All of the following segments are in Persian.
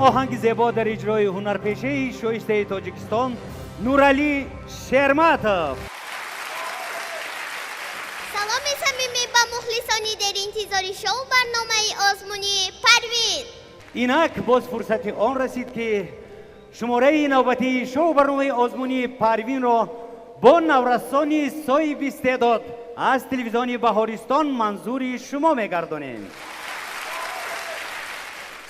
آهنگ زیبا در اجرای هنرپیشه شایسته تاجیکستان نورعلی شرماتov. سلام صمیمی با مخلصانی در انتظار شو برنامه آزمونی پروین. اینک باز فرصت آن رسید که شماره نوبتی شو برنامه آزمونی پروین را با نورسانی صاحب استعداد از تلویزیون بهارستان منظور شما میگردانیم.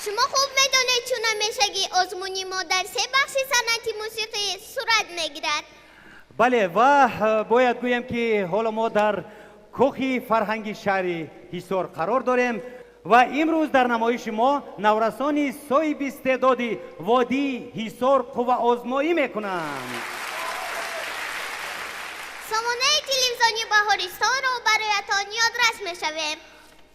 شما خوب میدونید چون همیشگی آزمونی ما در 3 بخش صنعتی موسیقی صورت میگیرد. بله و باید گویم که حالا ما در کوخی فرهنگی شهر ҳисор قرار داریم و امروز در نمایش ما نورسانی صاحب استعداد وادی ҳисор قوه آزمایی میکنند. سامانه تلویزیونی بهارستان رو برایتان یادرس میشویم.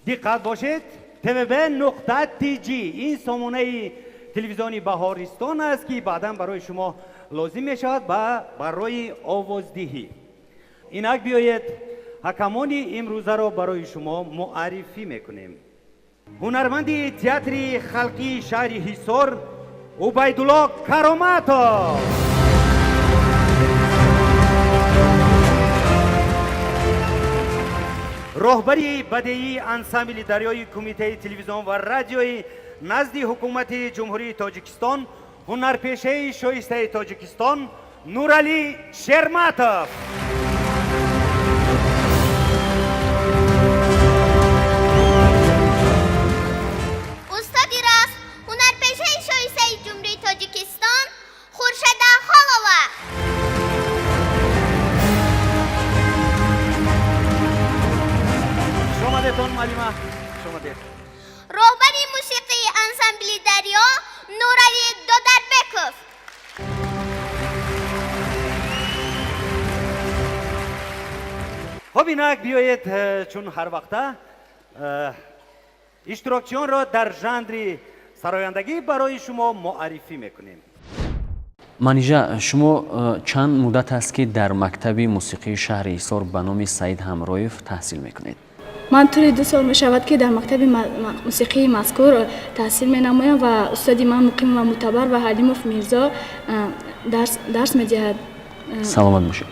دقت باشید tvb.tg این سامانه تلویزیونی بهارستان است که بعدا برای شما لازم می شود و برای آوازدهی. اینک بیایید حکمان امروزه را برای شما معرفی میکنیم. هنرمند تئاتر خلقی شهر ҳисор عبیدالله کراماتov، راهبری بدیعی انسامبل دریای کمیته تلویزیون و رادیوی نزد حکومت جمهوری تاجیکستان هنرپیشه شایسته تاجیکستان نورعلی شرماتov. استاد راست هنرپیشه شایسته جمهوری تاجیکستان خورشید خالوه. شما دیتون معلومه شما دیت راهبری موسیقی انسامبل دریا نورعلی دودربکوف. خب اینک بیایید چون هر وقته اشتراکچیان را در ژانر سرایندگی برای شما معرفی میکنیم. منیژه شما چند مدت است که در مکتب موسیقی شهر ҳисор به نام سعید همرایف تحصیل میکنید؟ من طول 2 سال می شود که در مکتب موسیقی مذکور تحصیل می نمایم و استادی من مقیم و معتبر و حلیموف میرزا درس می دهد. سلامت باشید.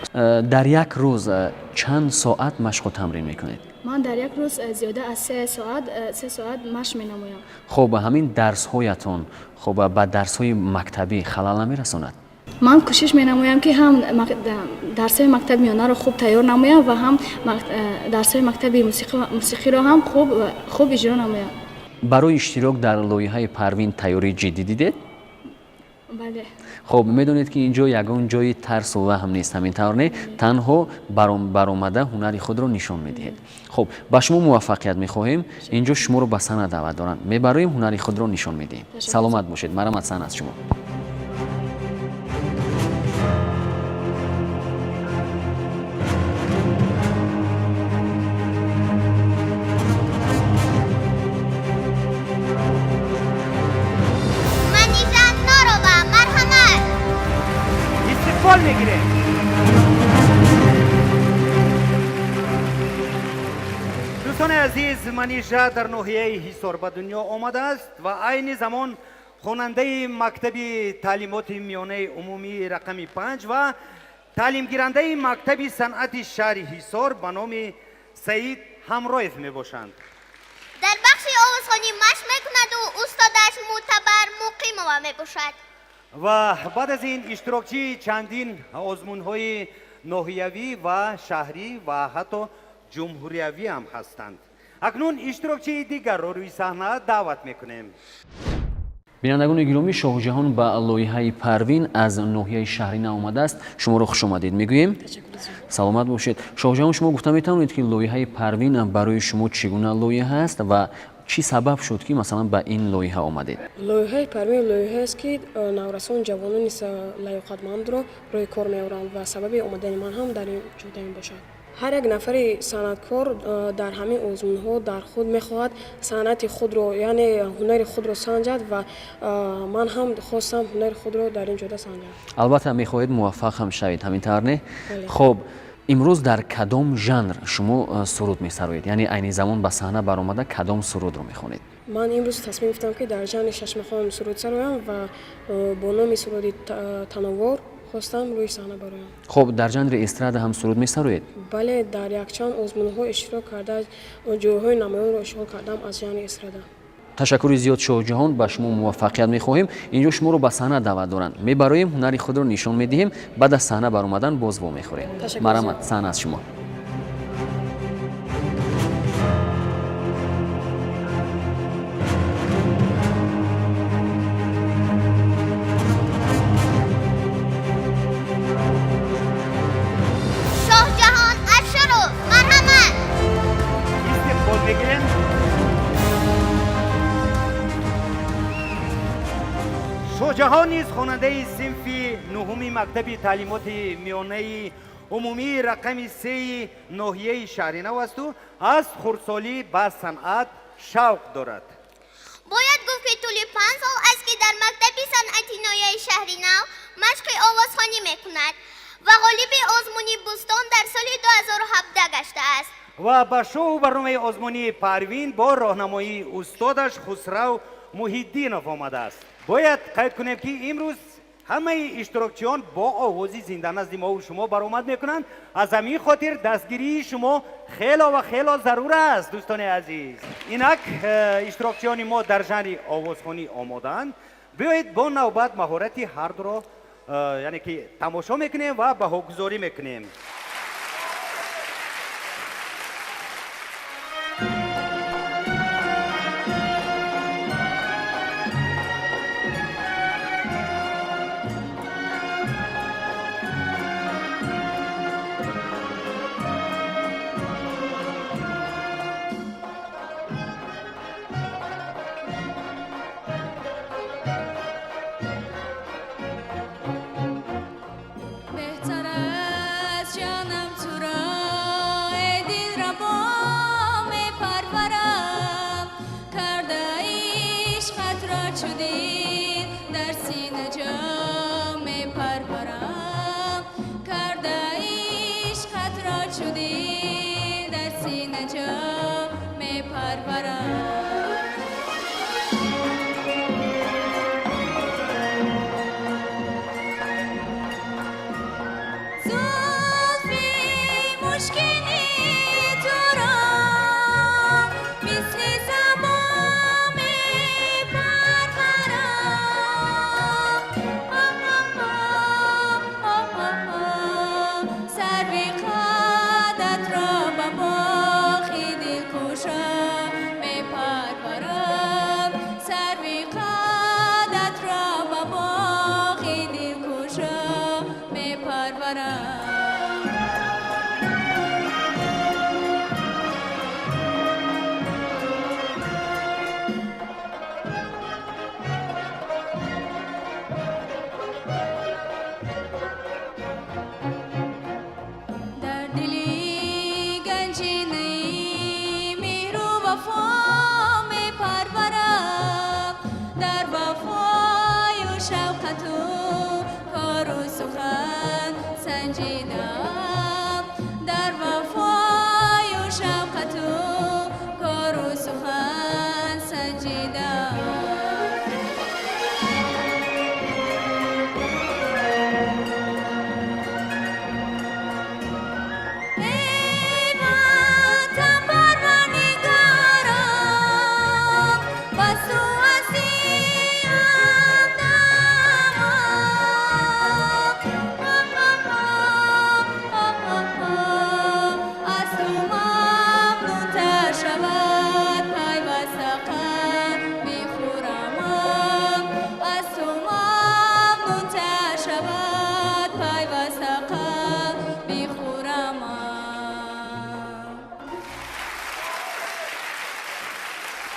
در یک روز چند ساعت مشق و تمرین میکنید؟ من در یک روز زیاده از 3 ساعت مشق می نمایم. خب همین درس هایتون خب به درس های مکتبی خلل نمی رساند؟ من کوشش می نمایم که هم درس های مکتب میانه را خوب تیار نمایم و هم درس های مکتبی موسیقی را هم خوب اجرا نمایم. برای اشتراک در لایحه پروین تیاری جدی دیدید؟ بله. خب میدونید که اینجا یگان جای ترس و وهم نیست، همین طور نه تنها برآمده هنری خود را نشان میدهید. خب با شما موفقیت میخواهیم. اینجا شما رو به صحنه دعوت دارن، میبریم هنری خود را نشان میدیم. سلامت باشید. مرحمت صحنه از شما. میگیره. دوستان عزیز، منیژه در ناحیه ҳисор به دنیا آمده است و عین زمان خواننده مکتب تعلیمات میانه عمومی رقم 5 و تعلیم گیرنده مکتب صنعت شهر ҳисор به نام سعید همرایف می باشند. در بخش آوازخوانی مشق میکند و استادش معتبر مقیم و می باشد. و بعد از این اشتراکچی چندین آزمون‌های ناحیوی و شهری و حتی جمهوریوی هم هستند. اکنون اشتراکچی دیگر را روی صحنه دعوت میکنیم. بینندگان گرامی، شاه جهان به لایحه پروین از ناحیه شهری آمده است. شما را خوش آمدید میگوییم. سلامت باشید. شاه جهان، شما گفته میتونید که لایحه پروین برای شما چگونه لایحه است و چی سبب شد که مثلا به این لایحه آمدید؟ لایحه پروین لایحه است که نورسان جوانان لیاقتمند را روی کار میآورند و سبب آمدن من هم در این جوده می باشد. هر یک نفر صنعتکار در همین آزمون‌ها در خود می‌خواهد صنعت خود را، یعنی هنر خود را سنجد و من هم خواستم هنر خود را در این جوده سنجم. البته می‌خواهید موفق هم شوید، همینطور نه؟ خب امروز در کدام ژانر شما سرود می‌سرایید؟ یعنی عین زمان به صحنه برآمده کدام سرود رو می‌خوانید؟ ман имрӯз тасмим гирифтам ки дар ҷанри шашмахон суруд сароям ва бо номи суруди тановор хостам рӯи саҳна бароям. хуб дар ҷанри эстрада ҳам суруд месароед? бале дар якчанд озмунҳо иштирок карда ҷойҳои намоёнро ишғол кардам аз ҷанри эстрада. ташаккури зиёд шоҳҷаҳон, ба шумо муваффақият мехоҳем. инҷо шуморо ба саҳна даъват доранд. мебароем ҳунари худро нишон медиҳем, баъд аз саҳна баромадан боз вомехӯрем. марҳамат, саҳна аз шумо. شاهجهان اشرو مرحمت. استقبال بگیریم. شاهجهان نیز خواننده صنفی نهمی مکتب تعلیمات میانه عمومی رقم 3 ناحیه شهرینو است و از خردسالی به صنعت شوق دارد. باید گفت که طول 5 سال است که در مکتب صنعتی ناحیه شهرینو مشق آوازخوانی میکند و غالب آزمونی بوستان در سال 2017 گشته است. و به شو برنامه آزمونی پروین با راهنمایی استادش خسرو محیدینов آمده است. باید قید کنیم که امروز همه اشتراکچیان با آوازی زنده نزد ما و شما برآمد میکنند. از همین خاطر دستگیری شما خیلی و خیلی ضرور است دوستان عزیز. اینک اشتراکچیان ما در ژانر آوازخوانی آمادند. بیایید با نوبت مهارت هر دو را یعنی که تماشا میکنیم و بهاگذاری میکنیم.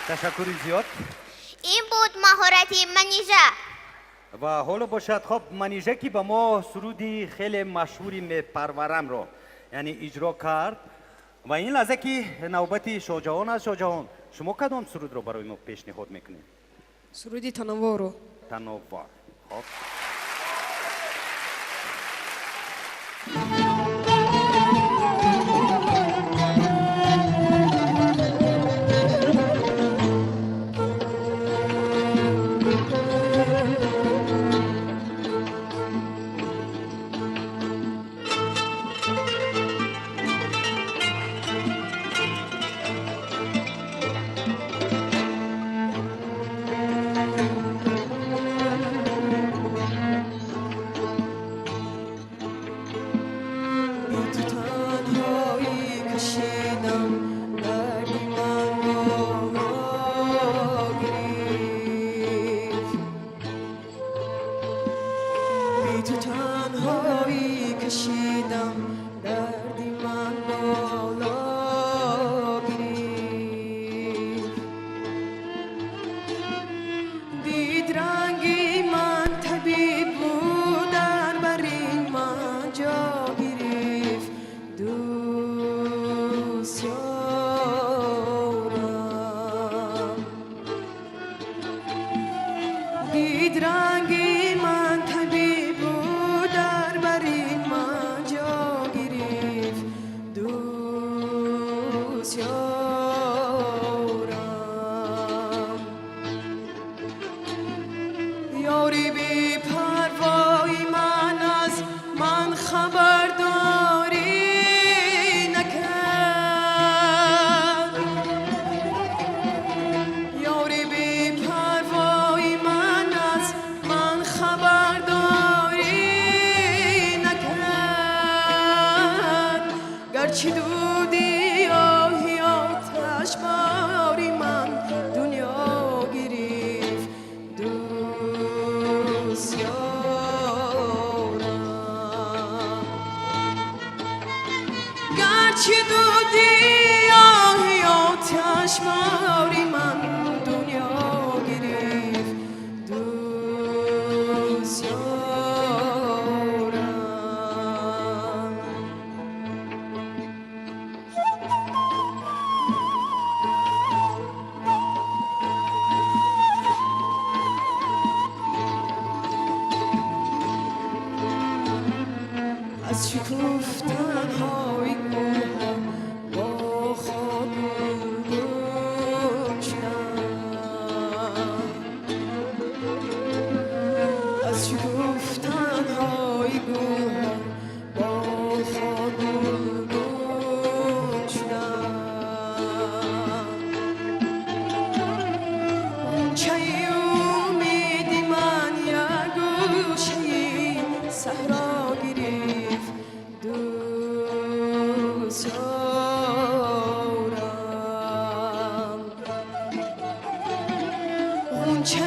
تشکر زیاد. این بود مهارت منیژه. و حالا باشد خب منیژه که به ما سرودی خیلی مشهوری می پرورم رو یعنی اجرا کرد و این لحظه که نوبت شاهجهان است. شاهجهان شما کدام سرود رو برای ما پیشنهاد میکنید؟ سرودی تنوع رو. تنوع. خب تنهایی کشیدم دردی من بالا گرفت دید رنگی من طبیب بود در برین من جا گرفت دوست یارم دید رنگی من طبیب بود در برین من جا گرفت دوست یارم یاری بی پروایی من از من خبرداری نکرد یاری بی پروایی من از من خبرداری نکرد گرچه دودی آهی آتش باری من دنیا گرفت دوست یارم گرچه دودی آهی آتش باری من دنیا گرفت دوست یارم از شکوفتن های گلها با خود گل شدم از شکوفتن های گلها با خود گل شدم غنچه امیدی من یک گوشه صحرا گرفت دوست یارم غنچه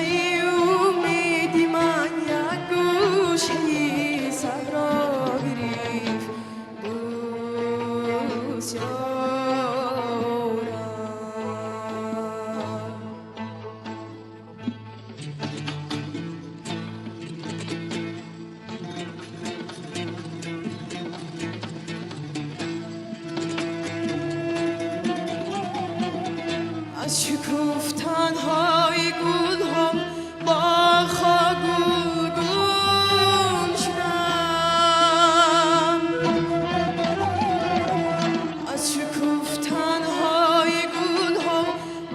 امیدی من یک گوشه صحرا گرفت دوست یارم از شکوفتن های گل هم با خاگل گل شدم از شکوفتن های گل هم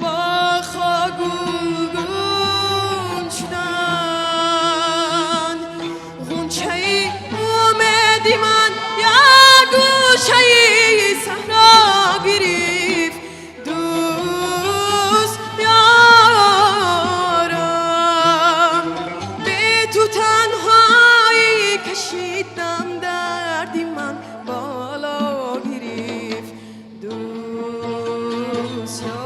با خاگل گل شدن غنچه امیدی من یک گوشه صحرا گرفت دوست یارم به تو تنهایی کشیدم دردی من بالا گرفت دوست یارم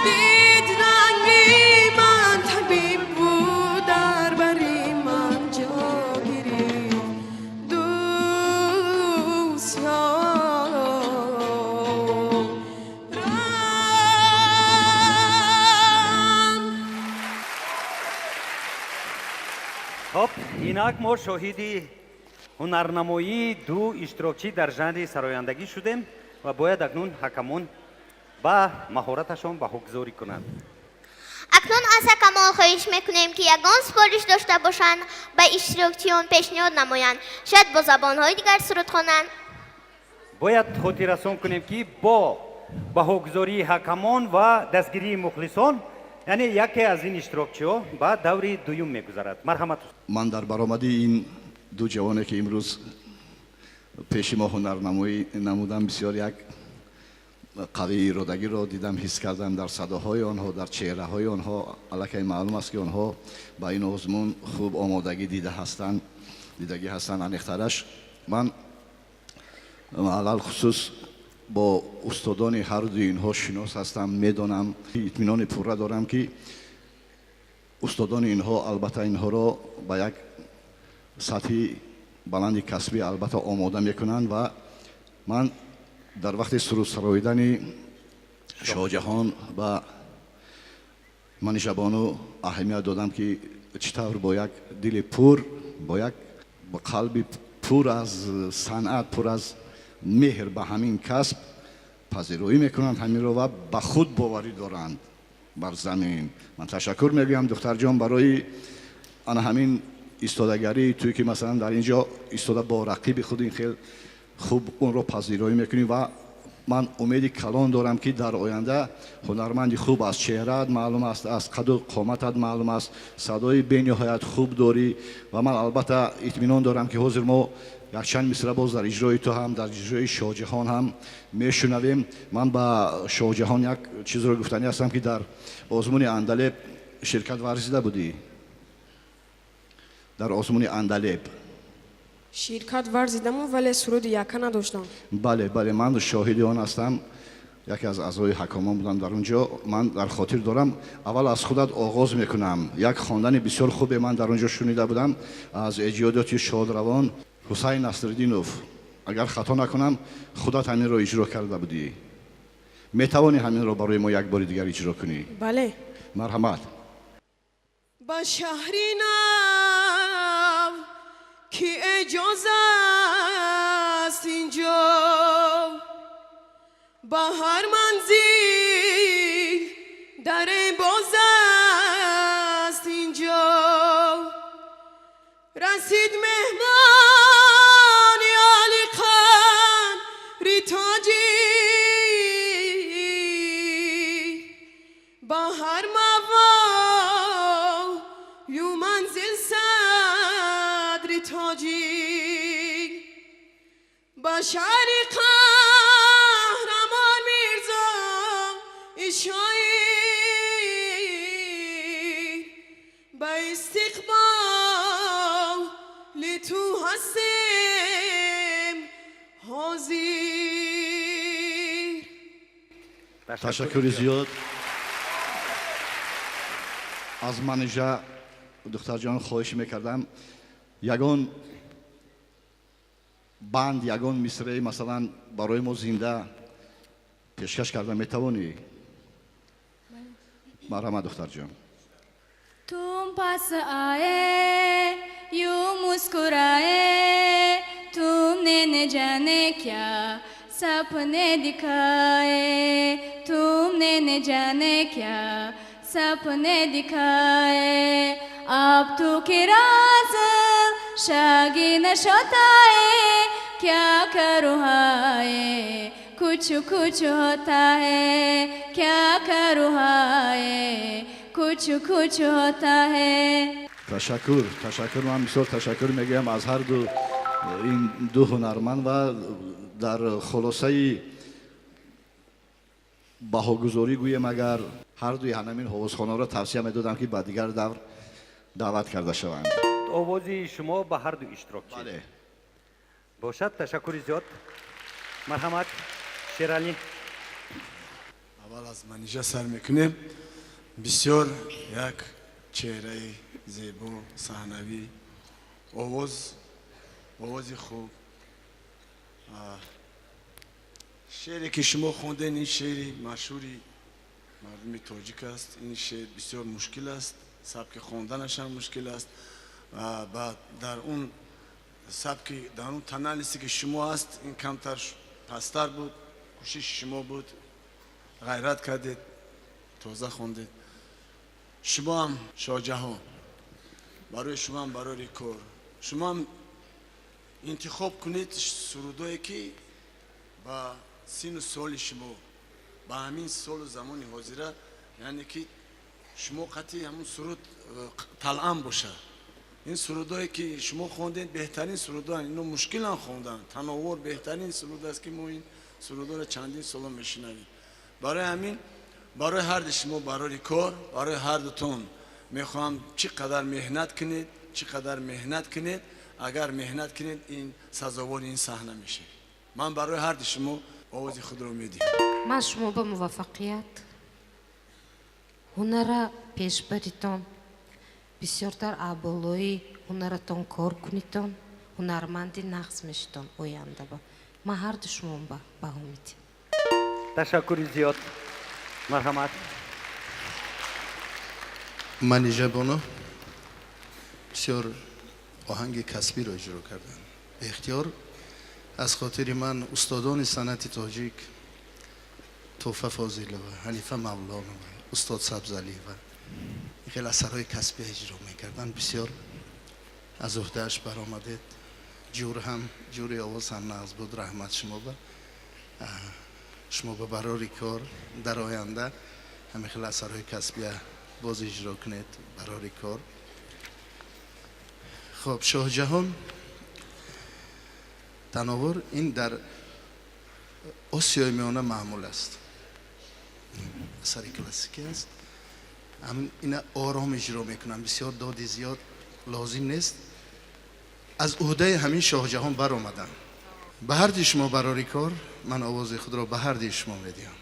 دید رنگی من طبیب بود در بری من جا گرفت دوست یارم خب اینک ما شاهدی هنرنمایی دو اشتراکچی در ژانر سرایندگی شدیم و باید اکنون حکمون با مهارتشان به‌گذاری کنند. اکنون از حکمان خواهش میکنیم که یگان سفارش داشته باشند به اشتراکچیان پیشنهاد نمایند شاید با زبانهای دیگر سرود خوانند باید خاطررسان کنیم که با به‌گذاری حکمان و دستگیری مخلصان یعنی یکی از این اشتراکچی‌ها به دور دوم میگذرد. مرحمت. من در برآمدی این دو جوانه که امروز پیش ما هنرنمایی نمودن بسیار یک قوی ارادگی را دیدم، حس کردم در صداهای آنها، در چهره های آنها. الکی معلوم است که آنها با این آزمون خوب آمادگی دیدگی هستند. انیخترش من علل خصوص با استادان هر دو اینها شناس هستم، میدانم، اطمینان پوره دارم که استادان اینها البته اینها را به یک سطح بلند کسبی البته آماده میکنند و من در وقت سرود سراییدن شاه جهان و منیژه‌بانو اهمیت دادم که چطور با یک دل پر با یک قلب پر از صنعت پر از مهر به همین کسب پذیرایی میکنند همین را و به خود باوری دارند بر زمین. من تشکر میگویم دختر جان برای آن همین ایستادگری توی که مثلا در اینجا ایستاده با رقیب خود این خیلی خوب اون رو پذیرایی میکنی و من امیدی کلان دارم که در آینده هنرمندی خوب از چهره‌ات معلوم است، از قد و قامتت معلوم است، صدای بی‌نهایت خوب داری و من البته اطمینان دارم که حاضر ما یک چند مصرع باز در اجرای تو هم در اجرای شاه جهان هم میشنویم. من با شاه جهان یک چیز رو گفتنی هستم که در آزمون اندلب شرکت ورزیده بودی. در آزمون اندلب شرکت ورزیدم ولی سرود یکه نداشتم. بله من شاهد آن هستم. یکی از اعضای حکامان بودم در اونجا. من در خاطر دارم اول از خودت آغاز میکنم. یک خواندن بسیار خوب من در اونجا شنیده بودم از ایجادات شادروان حسین نصرالدینوف. اگر خطا نکنم خودت همین رو اجرا کرده بودی. میتوانی همین رو برای ما یک بار دیگر اجرا کنی؟ بله. مرحمت. با شهری نو که اجازه است اینجا با هر منزل در باز است اینجا رسید مهمان علی خان ریتاجی با هر موال یو منزل صدر تاجی با شعری قهرمان میرزا شاعر با استقبال لتو هستم حاضر. تشکر زیاد از منیژه دختر جان خواهش میکردم یگان بند یگان مصرعی مثلا برای ما زنده پیشکش کردن میتوانی؟ مرحمت دختر جان. तुम पास आए यूं मुस्कुराए तुमने न जाने क्या सपने दिखाए तुमने न जाने क्या सपने दिखाए अब तू के राज शागी नशोता है क्या करूँ हाय कुछ कुछ होता है क्या करूँ हाय कुछ कुछ होता है. تشکر من بسیار تشکر میگم از هر دو این دو هنرمند و در خلاصه بهاگذاری گویم اگر هر دوی همین حوضخانه را توصیه میدادم که با دیگر دور دعوت کرده شوند. آوازی شما به هر دو اشتراک چید. بله. باشد تشکر زیاد. مرحمت شیرالی. اول از منیژه سر میکنیم. بسیار یک چهره زیبا صحنوی آوازی خوب. شعری که شما خوندین این شعری مشهوری مردم تاجیک است. این شعر بسیار مشکل است، سبک خواندنش هم مشکل است و بعد در اون سبک در اون تنالیسی که شما هست این کمتر پستر بود. کوشش شما بود، غیرت کردید، تازه خوندید. شما هم شاه جهان برای شما هم برای ریکور شما هم انتخاب کنید سرودایی که با سین و سال شما با همین سال و زمان حاضره یعنی که شما قطعی همون سرود طلعم باشه. این سرودایی که شما خوندین بهترین سرودان اینو مشکل هم خوندن تناور بهترین سرود است که ما این سرودا رو چندین سال میشنویم. برای همین برای هر شما برای کار برای هر دوتون میخوام چقدر مهنت کنید اگر مهنت کنید این سزاوار این صحنه میشه. من برای هر شما آواز خود رو میدیم. من شما به موفقیت هنر پیش بریتان бисёртар аболои ҳунаратон кор кунитон, ҳунарманди нағз мешитон оянда ба. Ма ҳарду шумо баҳо медиҳам. ташаккури зиёд. марҳамат. манижа боно бисёр оҳанги касбиро иҷро кардан. беихтиёр аз хотири ман устодони санъати тоҷик тоҳфа фозилова, ҳанифа мавлонова, устод сабзалиева хеле асарҳои касбие иҷро мекардан. бисёр аз уҳдааш баромадед. ҷур ҳам ҷури овоз ҳам нағз буд. раҳмат шумо ба барори кор дар оянда ҳамин хеле асарҳои касбия боз иҷро кунед барори кор. хоб шоҳҷаҳон тановур ин дар осиёи миёна маъмул аст. асари классикӣ аст. ина ором иҷро мекунам. бисёр доди зиёд лозим нест. аз уҳдаи ҳамин шоҳҷаҳон баромадам. ба ҳарди шумо барори кор. ман овози худро ба ҳарди шумо медиҳам.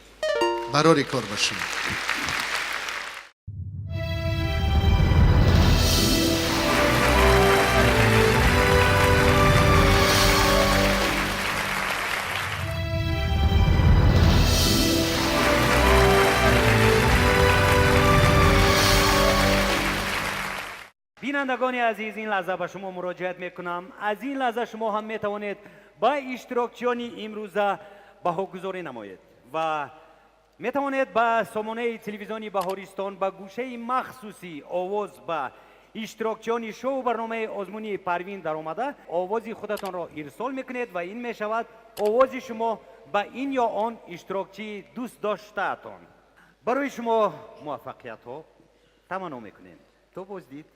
барори кор ба шумо. бинандагони азиз, ин лаҳза ба шумо муроҷиат мекунам. аз ин лаҳза шумо ҳам метавонед ба иштирокчиёни имрӯза баҳогузорӣ намоед ва метавонед ба сомонаи телевизиони баҳористон ба гӯшаи махсуси овоз ба иштирокчиёни шоу барномаи озмуни парвин даромада овози худатонро ирсол мекунед ва ин мешавад овози шумо ба ин ё он иштирокчии дӯстдоштаатон. барои шумо муваффақиятҳо таманно мекунем. то боздид.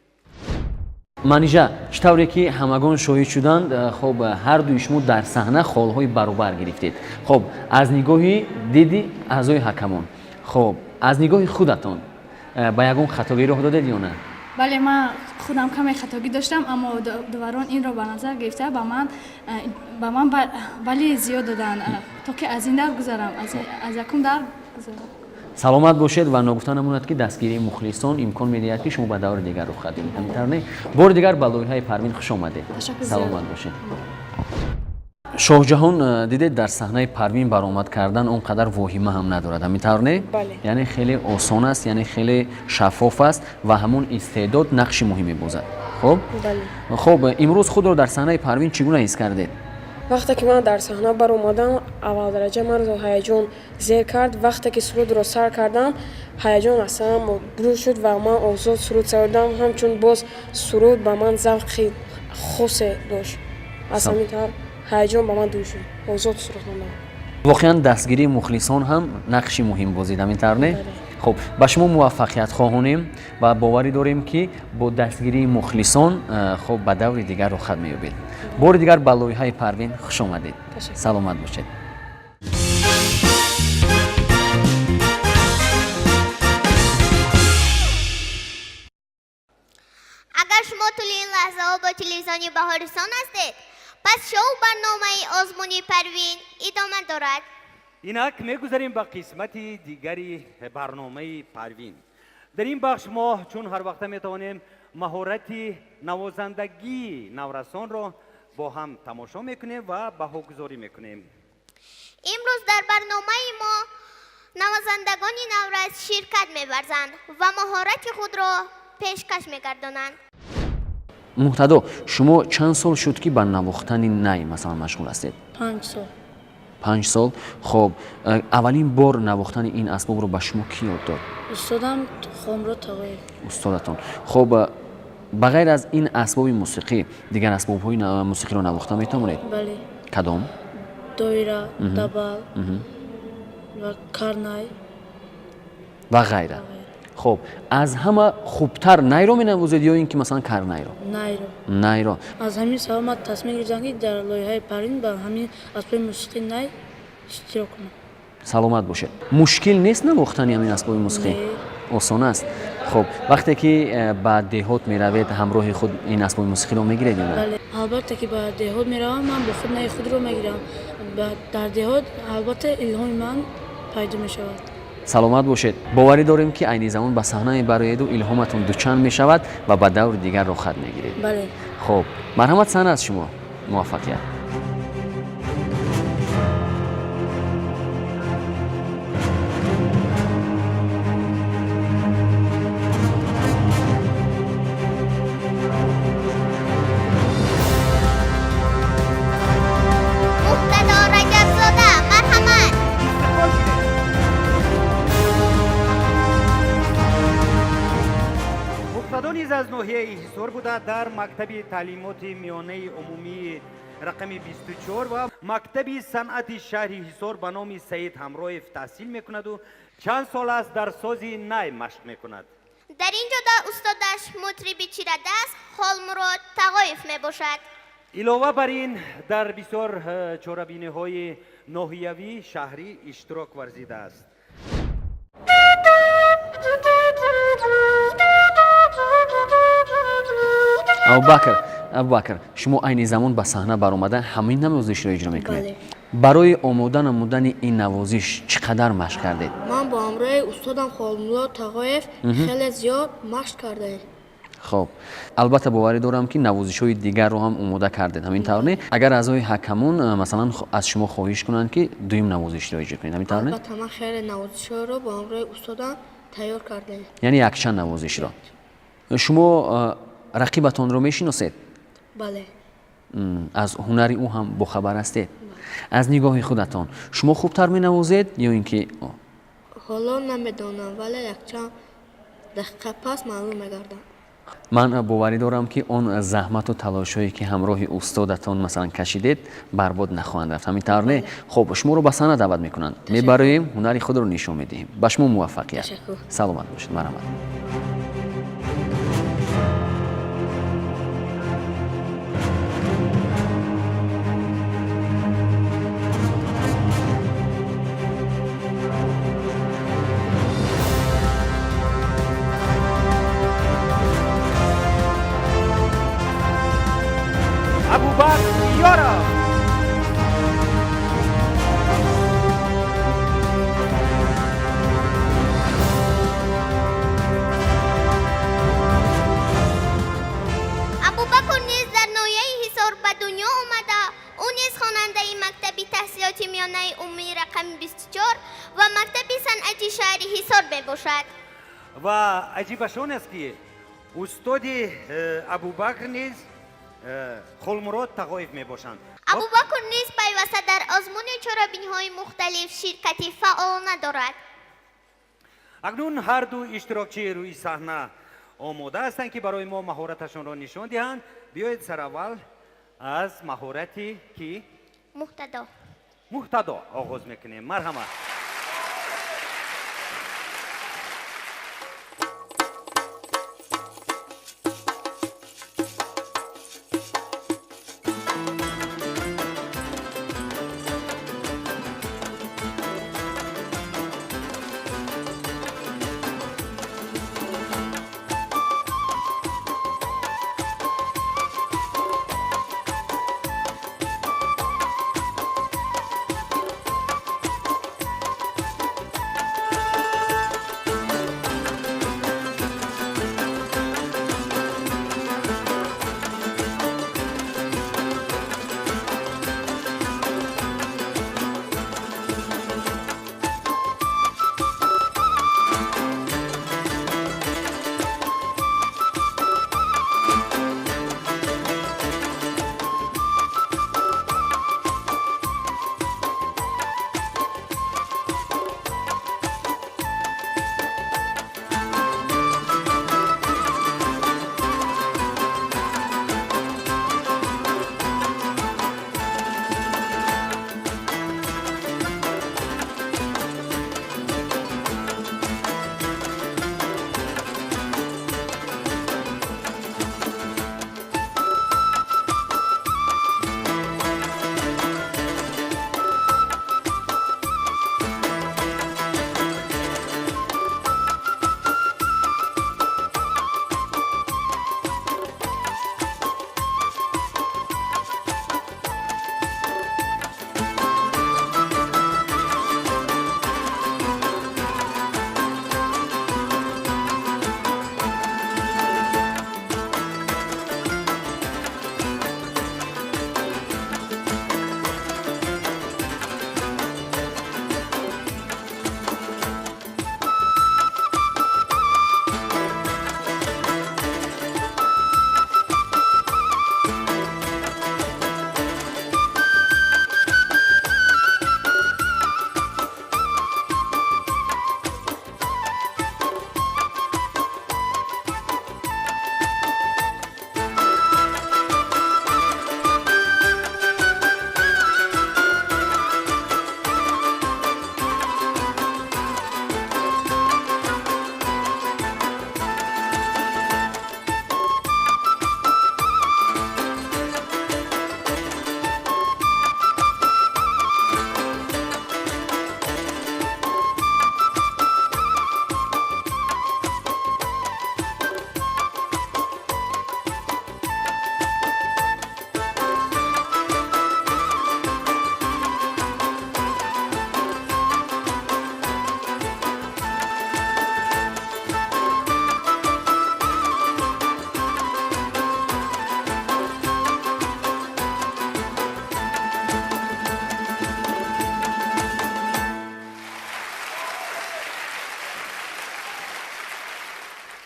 манижа чӣ тавре ки ҳамагон шоҳид шуданд, хоб ҳардуи шумо дар саҳна холҳои баробар гирифтед. хоб аз нигоҳи диди аъзои ҳакамон, хоб аз нигоҳи худатон ба ягон хатогӣ роҳ додед ё на? бале ман худам каме хатогӣ доштам, аммо дуварон инро ба назар гирифта ба ман бале зиёд доданд, то ки аз ин дар гузарам, аз якум дар гузарам. саломат бошед ва ногуфта намонад ки дастгирии мухлисон имкон медиҳад ки шумо ба даври дигар рух диҳед. ҳаминтавр не бори дигар ба лоиҳаи парвин хуш омадед. саломат бошед. шоҳҷаҳон дидед дар саҳнаи парвин баромад кардан он қадар воҳима ҳам надорад, ҳаминтавр не? яъне хеле осон аст, яъне хеле шаффоф аст ва ҳамон истеъдод нақши муҳим мебозад. хоб имрӯз худро дар саҳнаи парвин чӣ гуна ҳис кардед? вақте ки ман дар саҳна баромадам, аввалдараҷа маро ҳаяҷон зер кард. вақте ки сурудро сар кардам, ҳаяҷон асам бурӯ шуд ва ман озод суруд сародам. ҳамчун боз суруд ба ман завқи хосе дошт. аз ҳамин тавр ҳаяҷон ба ман дур шуд. озод суруд мондам. воқеан дастгирии мухлисон ҳам нақши муҳим бозид, ҳаминтавр не? хуб ба шумо муваффақият хоҳонем ва боварӣ дорем ки бо дастгирии мухлисон хуб ба даври дигар рохат меёбед. бори дигар ба лоиҳаи парвин хуш омадед. саломат бошед. агар шумо тӯли ин лаҳзаҳо бо телевизиони баҳористон ҳастед, пас шоу барномаи озмуни парвин идома дорад. инак мегузарем ба қисмати дигари барномаи парвин. дар ин бахш мо чун ҳар вақта метавонем маҳорати навозандагии наврасонро бо ҳам тамошо мекунем ва баҳогузорӣ мекунем. имрӯз дар барномаи мо навозандагони наврас ширкат мебарзанд ва маҳорати худро пешкаш мегардонанд. муҳтадо, шумо чанд сол шуд ки ба навохтани най масалан машғул ҳастед? 5 сол. 5 сол. хоб аввалин бор навохтани ин асбобро ба шумо ки ёд дод? устодам хомрод тағоев. устодатон. хоб ба ғайр аз ин асбоби мусиқӣ дигар асбобҳои мусиқиро навохта метавонед? бале. кадом? доира, дабал ва карнай ва ғайра. хоб аз ҳама хубтар найро менавозед ё ин ки масалан карнайро? найро. аз ҳамин сабаб ман тасмим гирифтам ки дар лоиҳаи парвин ба ҳамин асбоби мусиқӣ най иштирок кунам. саломат бошед. мушкил нест навохтани ҳамин асбоби мусиқӣ? осон аст. хоб вақте ки ба деҳот меравед ҳамроҳи худ ин асбоби мусиқиро мегиред ё на? бале. албатта ки ба деҳот меравам, ман бо худ наи худро мегирам. дар деҳот албатта илҳоми ман пайдо мешавад. саломат бошед. боварӣ дорем ки айни замон ба саҳна мебароеду илҳоматон дучанд мешавад ва ба даври дигар рохат мегиред. бале. хуб, марҳамат, саҳна аз шумо. муваффақият. مقتدا رجب‌زاده مرحمت. مقتدا نیز از ناحیه ҳисор буда дар мактаби таълимоти миёнаи умумии рақами 24 ва мактаби санъати шаҳри ҳисор ба номи саид ҳамроев таҳсил мекунаду чанд сол аст дар сози най машқ мекунад. در این جدا استادش مطربی چیرده است خالمراد تقایف می باشد. илова бар ин дар бисёр чорабиниҳои ноҳиявӣ шаҳрӣ иштирок варзидааст. абубакр, шумо айни замон ба саҳна баромада ҳамин навозишро иҷро мекунед. бале. барои омода намудани ин навозиш чӣ қадар машқ кардед? ман бо ҳамроҳи устодам холмулло тағоев хеле зиёд машқ кардаем. хуб, албатта боварӣ дорам ки навозишҳои дигарро ҳам омода кардед. ҳамин тавр не? агар аъзои ҳакамон масалан аз шумо хоҳиш кунанд ки дуюм навозишро иҷро кунед, ҳамин тавр не? албатта ман хеле навозишҳоро бо ҳамроҳи устодам тайёр кардаем. яъне якчанд навозишро. шумо рақибатонро мешиносед? бале. аз ҳунари ӯ ҳам бохабар ҳастед? аз нигоҳи худатон шумо хубтар менавозед ё ин ки ҳоло намедонам, вале якчанд дақиқа пас маълум мегардам. ман боварӣ дорам ки он заҳмату талошҳое ки ҳамроҳи устодатон масалан кашидед барбод нахоҳанд рафт, ҳамин тавр не? хуб, шуморо ба саҳна даъват мекунанд. мебароем ҳунари худро нишон медиҳем. ба шумо муваффақият. Ташаккур. саломат бошед. марҳамат. абубакр ёров. ابوبکر نیز در ناحیه ҳисор به دنیا آمده. او نیز خواننده مکتبی تحصیلاتی میانه عمومی رقم 24 و مکتبی صنعتی شهری ҳисор می باشد. ва аҷибаш он аст ки устоди абубакр низ холмурод тағоев мебошанд. ابوبکر نیز پیوسته در آزمون چارابینی‌های مختلف شرکتی فعالانه دارد. акнун ҳар ду иштирокчии рӯи саҳна омода ҳастанд ки барои мо маҳораташонро нишон диҳанд. биёед сараввал аз маҳорати ки муҳтадо оғоз мекунем. марҳамат.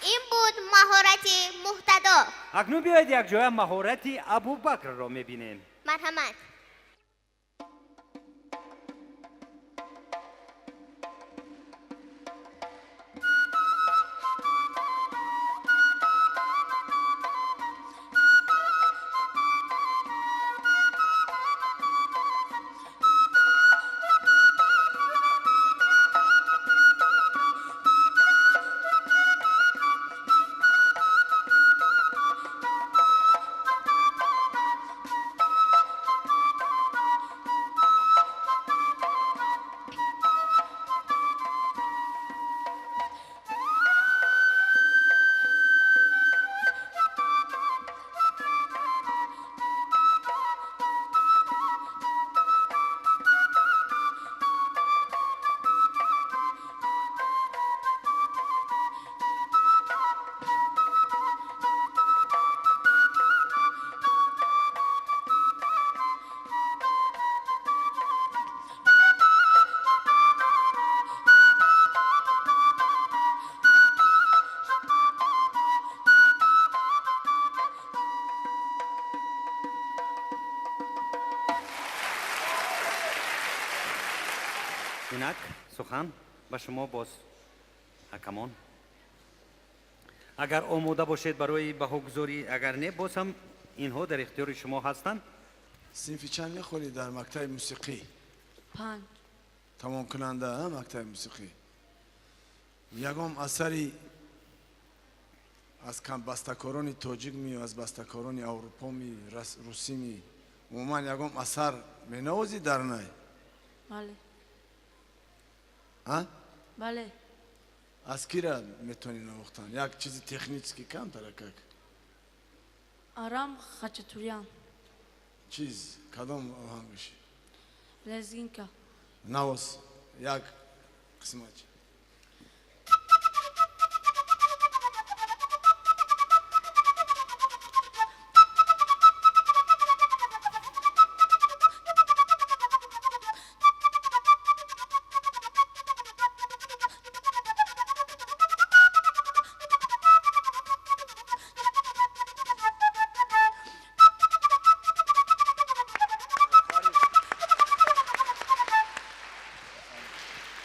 این بود مهارت مهتدا. اکنون بیایید یک جای مهارت ابوبکر را میبینیم. مرحمت. اینک سخن به شما باز حکمان. اگر آماده باشید برای بهاگذاری، اگر نه باز هم اینها در اختیار شما هستند. صنف چند میخوری در مقطع موسیقی؟ 5. تمام کننده مقطع موسیقی. یگام اثری از کم بستکاران تاجیک می و از بستکاران اروپا می روسی می عموما یگام اثر می نوازی در نای؟ بله. ها؟ بله. از کی را میتونی نواختن؟ یک چیزی تکنیکی کم ترکک؟ آرام خاچتوریان. چیز کدام آهنگش؟ لزگینکا. نواز یک قسمت.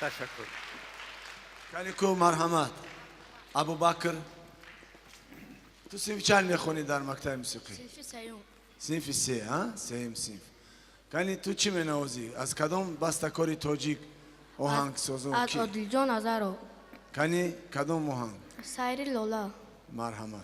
تشکر. کالیکو مرحمت. ابوبکر تو صنف چند میخونی در مقطع موسیقی؟ صنف سیوم. صنف سه ها؟ سیم صنف. کانی تو چی مینوازی؟ از کدام بستکاری تاجیک آهنگ سازو از کی؟ عادلجان ازارو. کانی کدام آهنگ؟ سایر لولا. مرحمت.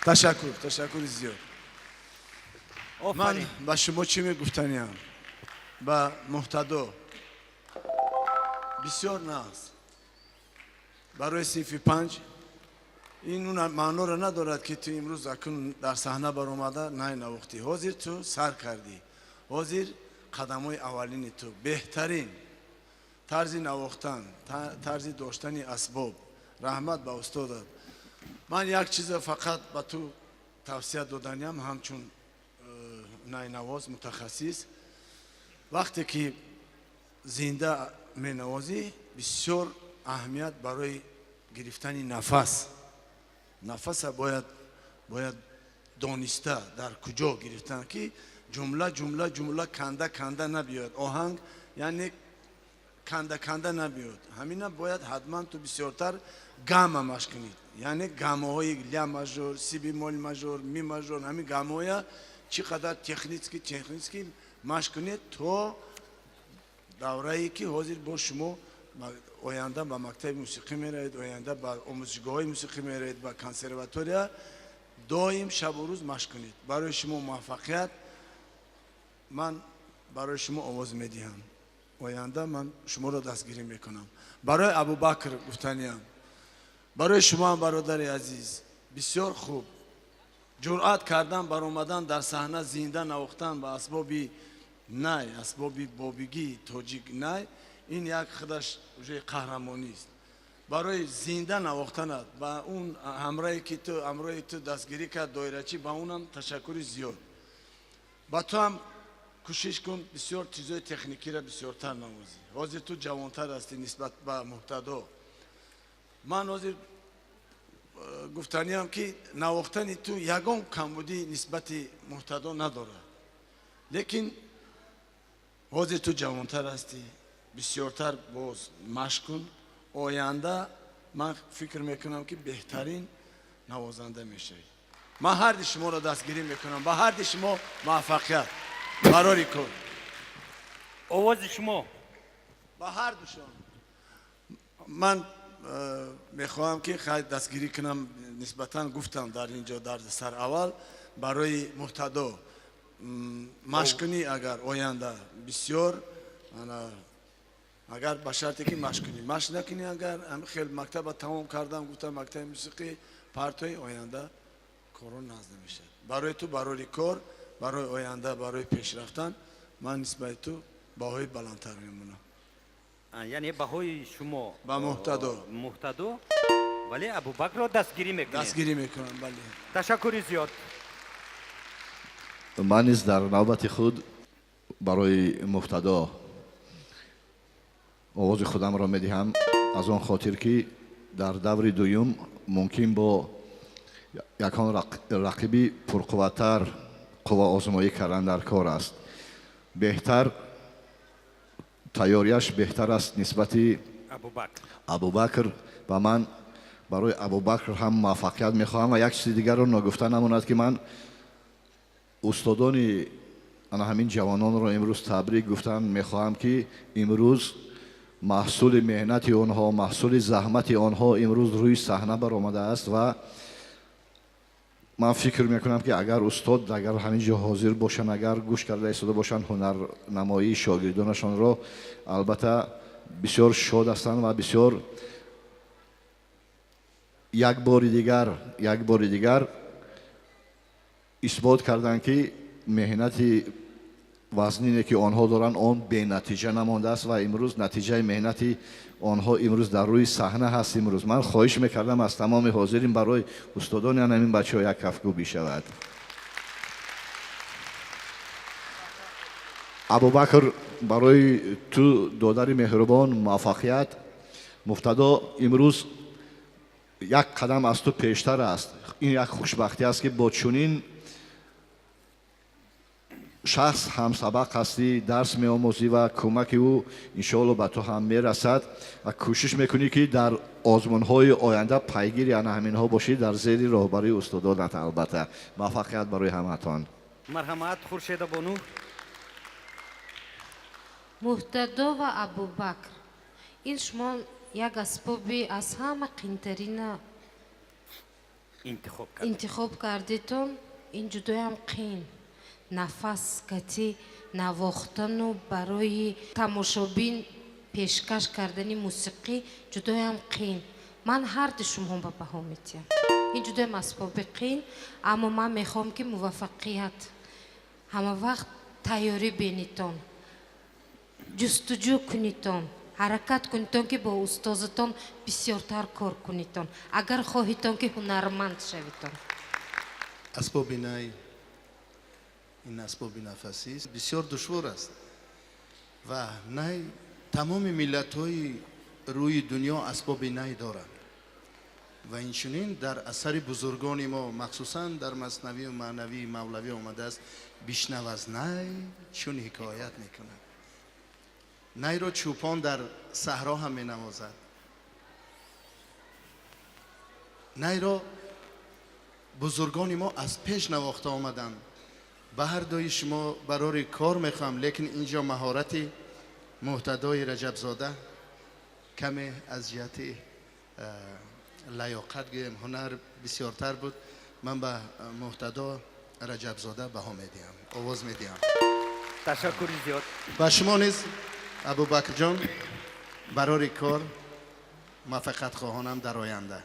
تشکر زیاد. من با شما چی میگفتنیم؟ با محتدا بسیار ناز برای صنف 5 این اون معنا را ندارد که تو امروز اکنون در صحنه بر اومده نه نواختی. حاضر تو سر کردی، حاضر قدمای اولین تو بهترین طرز نواختن، طرز داشتن اسباب. رحمت به استادت. من یک چیز فقط به تو توصیه دادنیم همچون نواز متخصص، وقتی که زنده می نوازی بسیار اهمیت برای گرفتن نفس باید دانسته در کجا گرفتن که جمله کنده نبیاد. آهنگ یعنی کنده نبیاد. همینه باید حتما تو بسیارتر گام مشق کنید. یعنی گام های لا ماژور، سی بیمول ماژور، می ماژور، همین گام های چقدر تکنیکی مشق کنید تا دوره‌ای که حاضر با شما آینده به مکتب موسیقی میرید، آینده به آموزشگاه موسیقی میرید، به کنسرواتوریا دائم شب و روز مشق کنید. برای شما موفقیت. من برای شما آواز میدهم. آینده من شما را دستگیری میکنم. برای ابوبکر گفتنیم، برای شما هم برادر عزیز، بسیار خوب جرأت کردن بر اومدن در صحنه زنده نواختن با اسبابی نای، اسبابی بابگی تاجیک نای، این یک خودش قهرمانی است. برای زنده نواختنت با اون همراهی که تو دستگیری کرد دایرچی، با اونم تشکر زیاد. با تو هم کوشش کن بسیار چیزای تکنیکی را بسیارتر نوازی. حاضر تو جوانتر هستی نسبت به مبتدا. من حاضر گفتنیم که نواختن تو یگان کمبودی نسبت مبتدا نداره، لیکن حاضر تو جوانتر هستی، بسیارتر باز مشق کن. آینده من فکر میکنم که بهترین نوازنده میشه. من هر دی شما را دستگیری میکنم، با هر دی شما موفقیت برای کن. آواز شما با هر دوشان من میخواهم که خیلی دستگیری کنم. نسبتا گفتم در اینجا در سر اول برای محتدا مشکنی، اگر آینده بسیار اگر به شرطی که مشکنی مشک نکنی، اگر هم خیلی مکتب تمام کردم گفتم مکتب موسیقی پرتوی آینده کارون نزد میشه. برای تو، برای کار، برای آینده، برای پیشرفتن من نسبت تو باهای بلندتر میمونم. یعنی بهای شما با محتدا ولی ابوبکر را دستگیری میکنید؟ دستگیری میکنم، بله. تشکر زیاد. من نیز در نوبت خود برای مبتدا آواز خودم را میدهم، از آن خاطر که در دور دوم ممکن با یکان رقیبی پرقوتر قوا آزمایی کردن در کار است. بهتر تیاریش بهتر است نسبت ابوبکر و من برای ابوبکر هم موفقیت میخواهم. و یک چیز دیگر را نگفته نماند که من استادان همین جوانان را امروز تبریک گفتن میخواهم که امروز محصول مهنت آنها، محصول زحمت آنها امروز روی صحنه برآمده است و من فکر میکنم که اگر استاد اگر همینجا حاضر باشن، اگر گوش کرده ایستاده باشن هنرنمایی شاگردانشان را، البته بسیار شاد هستند و بسیار یک بار دیگر اثبات کردند که مهنت وزنینی که آنها دارند آن به نتیجه نمانده است و امروز نتیجه مهنت آنها امروز در روی صحنه هست. امروز من خواهش میکردم از تمام حاضرین برای استادان همین بچه ها یک کفگو بشود. ابوبکر برای تو دادر مهربان موفقیت. مبتدا امروز یک قدم از تو پیشتر است. این یک خوشبختی است که با چنین شخص هم سبق هستی، درس می آموزی و کمک او انشاءالله به تو هم می رسد و کوشش میکنی که در آزمون های آینده پیگیری همین ها باشی در زیر راهبری استادانت. البته موفقیت برای همتان. مرحمت خورشید بانو. محتدا و ابوبکر، این شما یک اسبابی از همه قیمترین انتخاب کردیتون. این جدای هم قین نفس کتی نواختن و برای تماشابین پیشکش کردن موسیقی جدای هم قین. من هر دو شما با بها میتیم. این جدای هم اسباب قین، اما من میخوام که موفقیت همه وقت تیاری بینیتون، جستجو کنیتون، حرکت کنیتون که با استازتون بسیارتر کار کنیتون اگر خواهیتون که هنرمند شویتون. اسباب نای، این اسباب نفسی است، بسیار دشوار است و نای تمام ملت های روی دنیا اسباب نای دارند و این چنین در اثر بزرگان ما مخصوصا در مثنوی و معنوی مولوی آمده است. بیشنو از نای چون حکایت میکنه. نای را چوپان در صحرا هم می نوازد. نای را بزرگان ما از پیش نواخته آمدند. به هر دوی شما برای کار میخوام، لیکن اینجا مهارت محتدای رجب زاده کمی از جهت لیاقت گیم هنر بسیارتر بود. من به محتدا رجب زاده بها میدیم، آواز میدیم. تشکر زیاد. و شما نیز абубакрҷон барори кор муваффақият хоҳонам дар оянда.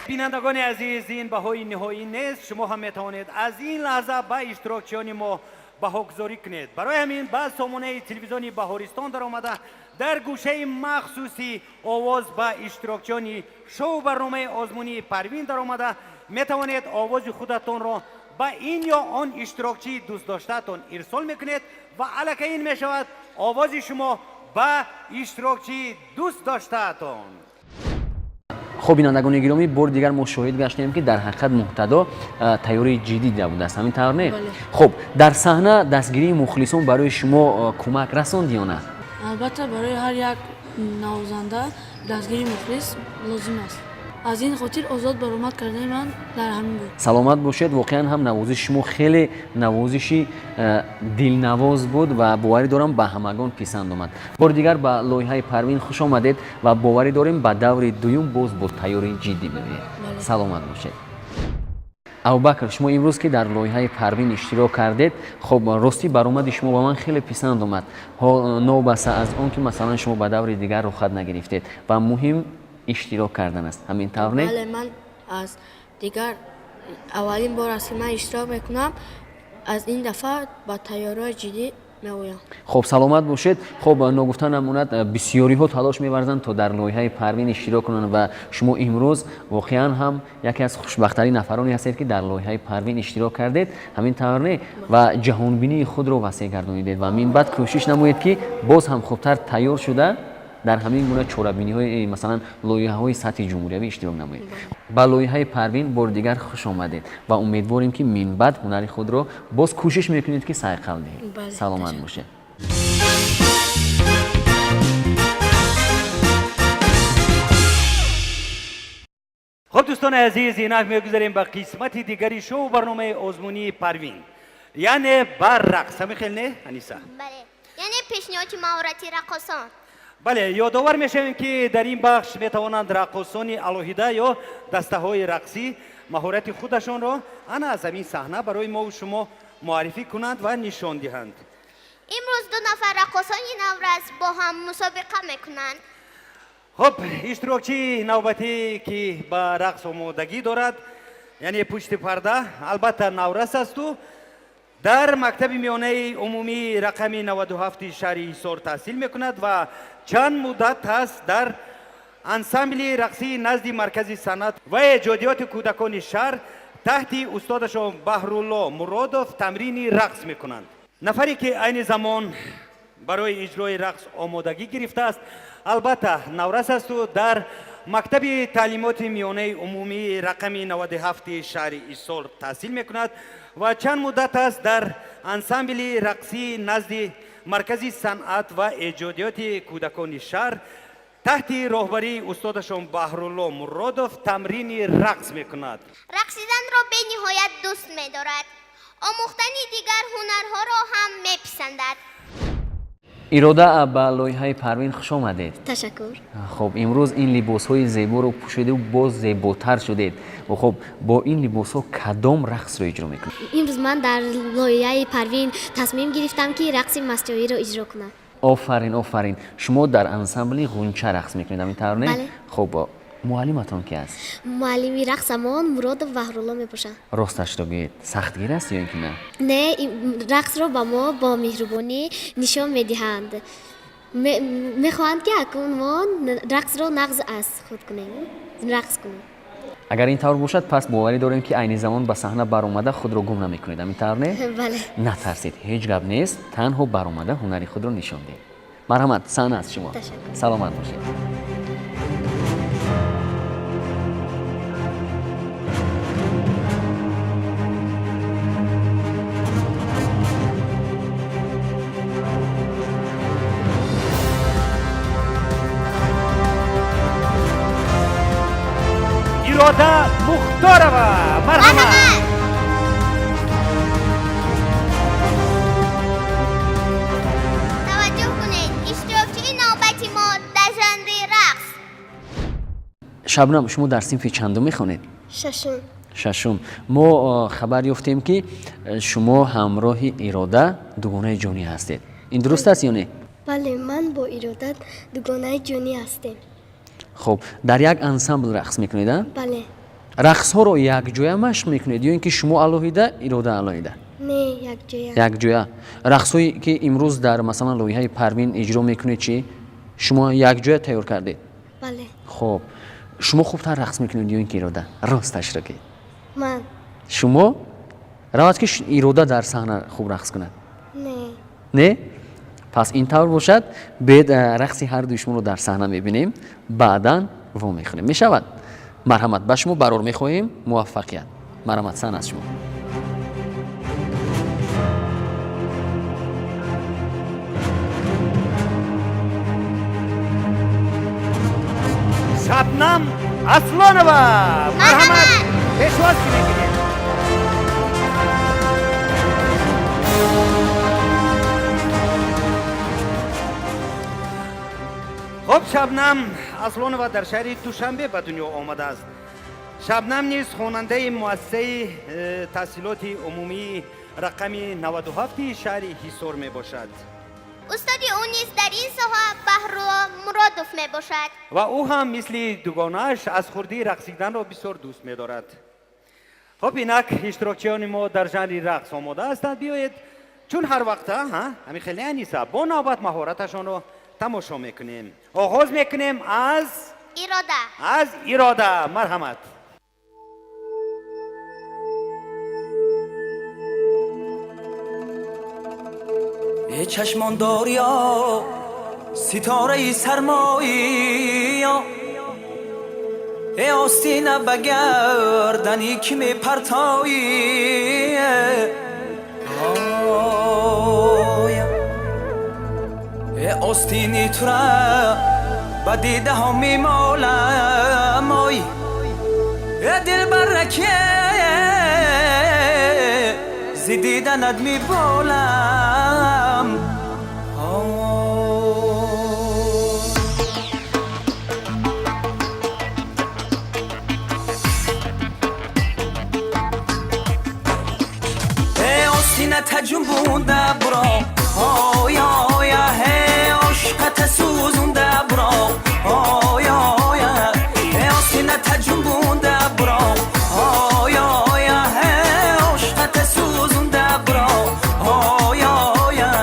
بینندگان عزیز، این بهای نهایی نیست. شما هم میتوانید از این لحظه به اشتراکچیان ما بهاگذاری کنید. برای همین با سامانه تلویزیونی بهارستان در آمده در گوشه مخصوصی آواز به اشتراکچیان شو برنامه آزمونی پروین در آمده میتوانید آواز خودتان را با این یا آن اشتراکچی دوست داشتهتان ارسال میکنید و الکی این میشود آواز شما به اشتراکچی دوست داشتهتان. خب بینندگان گرامی، بار دیگر ما شاهد گشتیم که در حقیقت مبتدا تیاری جدی دیده بود است، همین طور نه؟ خب در صحنه دستگیری مخلصان برای شما کمک رساند یا نه؟ البته برای هر یک نوازنده دستگیری مخلص لازم است. از این خاطر آزاد برآمد کردن من در همین بود. سلامت باشید. واقعا هم نوازش شما خیلی نوازشی دلنواز بود و باوری دارم به همگان پسند آمد. بار دیگر به لایحه پروین خوش آمدید و باوری داریم به دور دوم باز با تیاری جدی ببینید. سلامت باشید. ابوبکر، شما امروز که در لایحه پروین اشتراک کردید، خب راستی برآمد شما به من خیلی پسند آمد. نوبسته از اون که مثلا شما به دور دیگر رو خود نگرفتید و مهم اشتراک کردن است، همین طور نه؟ بله، من از دیگر اولین بار است که من اشتراک میکنم. از این دفعه با تیاری جدی میآیم. خب سلامت باشید. خب نگفتن نموند بسیاری ها تلاش می‌ورزند تا در لایحه پروین اشتراک کنند و شما امروز واقعا هم یکی از خوشبخت‌ترین نفرانی هستید که در لایحه پروین اشتراک کردید، همین طور نه؟ و جهانبینی خود رو وسیع گردانیدید و من بعد کوشش نمایید که باز هم خوبتر تیار شده در همین گونه چورابینی‌های مثلا لایحه‌های سطح جمهوری اشتراک نمایید. با لایحه پروین بار دیگر خوش آمدید و امیدواریم که من بعد هنر خود را باز کوشش میکنید که سایقل دهید. سلامت باشید. خب دوستان عزیز، اینک میگذاریم به قسمت دیگری شو برنامه آزمونی پروین، یعنی بر رقص. خیلی نه انیسا؟ بله، یعنی پیشنهاد مهارتی رقصان. بله، یادآور میشویم که در این بخش میتوانند رقاصان الهیده یا دسته های رقصی مهارت خودشان را انا از این صحنه برای ما و شما معرفی کنند و نشان دهند. امروز دو نفر رقاصان نورز با هم مسابقه میکنند. خب اشتراکچی نوبتی که به رقص آمادگی دارد، یعنی پشت پرده، البته نورس است و در مکتب میانه عمومی رقم 97 شهر ҳисор تحصیل میکند و چند مدت است در انسامبل رقصی نزد مرکز صنعت و ایجادیات کودکان شهر تحت استادشان بهرالله مرادوف تمرین رقص میکنند. نفری که عین زمان برای اجرای رقص آمادگی گرفته است البته نورس است و در مکتب تعلیمات میانه عمومی رقم 97 شهر ҳисор تحصیل میکند و چند مدت است در انسامبل رقصی نزد مرکز صنعت و ایجادیات کودکان شهر تحت راهبری استادشان بهرالله مرادوف تمرین رقص میکند. رقصیدن را به نهایت دوست می‌دارد. آموختن دیگر هنرها را هم میپسندد. اراده به لایحه پروین خوش آمدید. تشکر. خب امروز این لباس های زیبا رو پوشیده و باز زیباتر شدید و خب با این لباس ها کدام رقص رو اجرا میکنید؟ امروز من در لایحه پروین تصمیم گرفتم که رقص مستوری رو اجرا کنم. آفرین آفرین. شما در انسامبل غنچه رقص میکنید، همینطور نه؟ بله. خب معلمتون کی است؟ معلمی رقصمان مراد و بهرالله میباشند. راستش رو بگید سختگیر است یا اینکه نه؟ نه، رقص رو با ما با مهربانی نشان میدهند. میخواهند که ما رقص رو نقض از خود کنیم، رقص کنیم. اگر این طور باشد پس باوری داریم که عین زمان به صحنه برآمده خود رو گم نمیکنید، همینطور نه؟ بله. نترسید، هیچ گپ نیست، تنها برآمده هنری خود رو نشان دهید. مرحمت، صحنه است شما. تشکر. سلامت باشید. اراده مختارова. مرحبا. شبنم شما در صنف چندم میخوانید؟ ششم. ششم. ما خبر یافتیم که شما همراه اراده دوگانه جانی هستید. این درست است یا نه؟ بله من با ارادت دوگانه جانی هستیم. خب در یک انسامبل رقص میکنید؟ بله. رقص ها رو یک جای مشق میکنید یا اینکه شما علاهیده اراده علاهیده؟ نه یک جای. یک جای. رقص هایی که امروز در مثلا لایحه پروین اجرا میکنید چی؟ شما یک جای تیار کردید؟ بله. خب شما خوبتر رقص میکنید یا اینکه اراده؟ راستش را که من. شما راحت که اراده در صحنه خوب رقص کند؟ نه؟ پس این طور باشد بعد رقص هر دوی شما رو در صحنه میبینیم بعدا و میخونیم. میشود؟ مرحمت به شما برار میخواهیم موفقیت. مرحمت سن از شما. شبنم اصلانова مرحمت پشواز میگیریم. خب شبنم اصلانова در شهر دوشنبه به دنیا آمده است. شبنم نیز خواننده مؤسسه تحصیلات عمومی رقم 97 شهر ҳисор می باشد. استادی او نیز در این ساحه بهرام مرادوف می باشد و او هم مثل دوگانه‌اش از خردی رقصیدن را بسیار دوست می دارد. خب اینک اشتراکچیان ما در ژانر رقص آماده هستند. بیایید چون هر وقت همین خیلی نیست با نوبت مهارتشان رو تماشا میکنیم. آغاز میکنیم از اراده. مرحمت. ای چشمان داریا ستاره سرمایی، ای آستینه بگردنی که می پرتایی، ای آستینی تو را با دیده ها می مالم، ای دل برکه زی دیدنت می بالم. ای آستینه تجنبونده برا، آیا آیا هی عشقت سوزونده برا، آیا آیا ای آستینه تجنبونده برا، آیا آیا هی عشقت سوزونده برا، آیا آیا.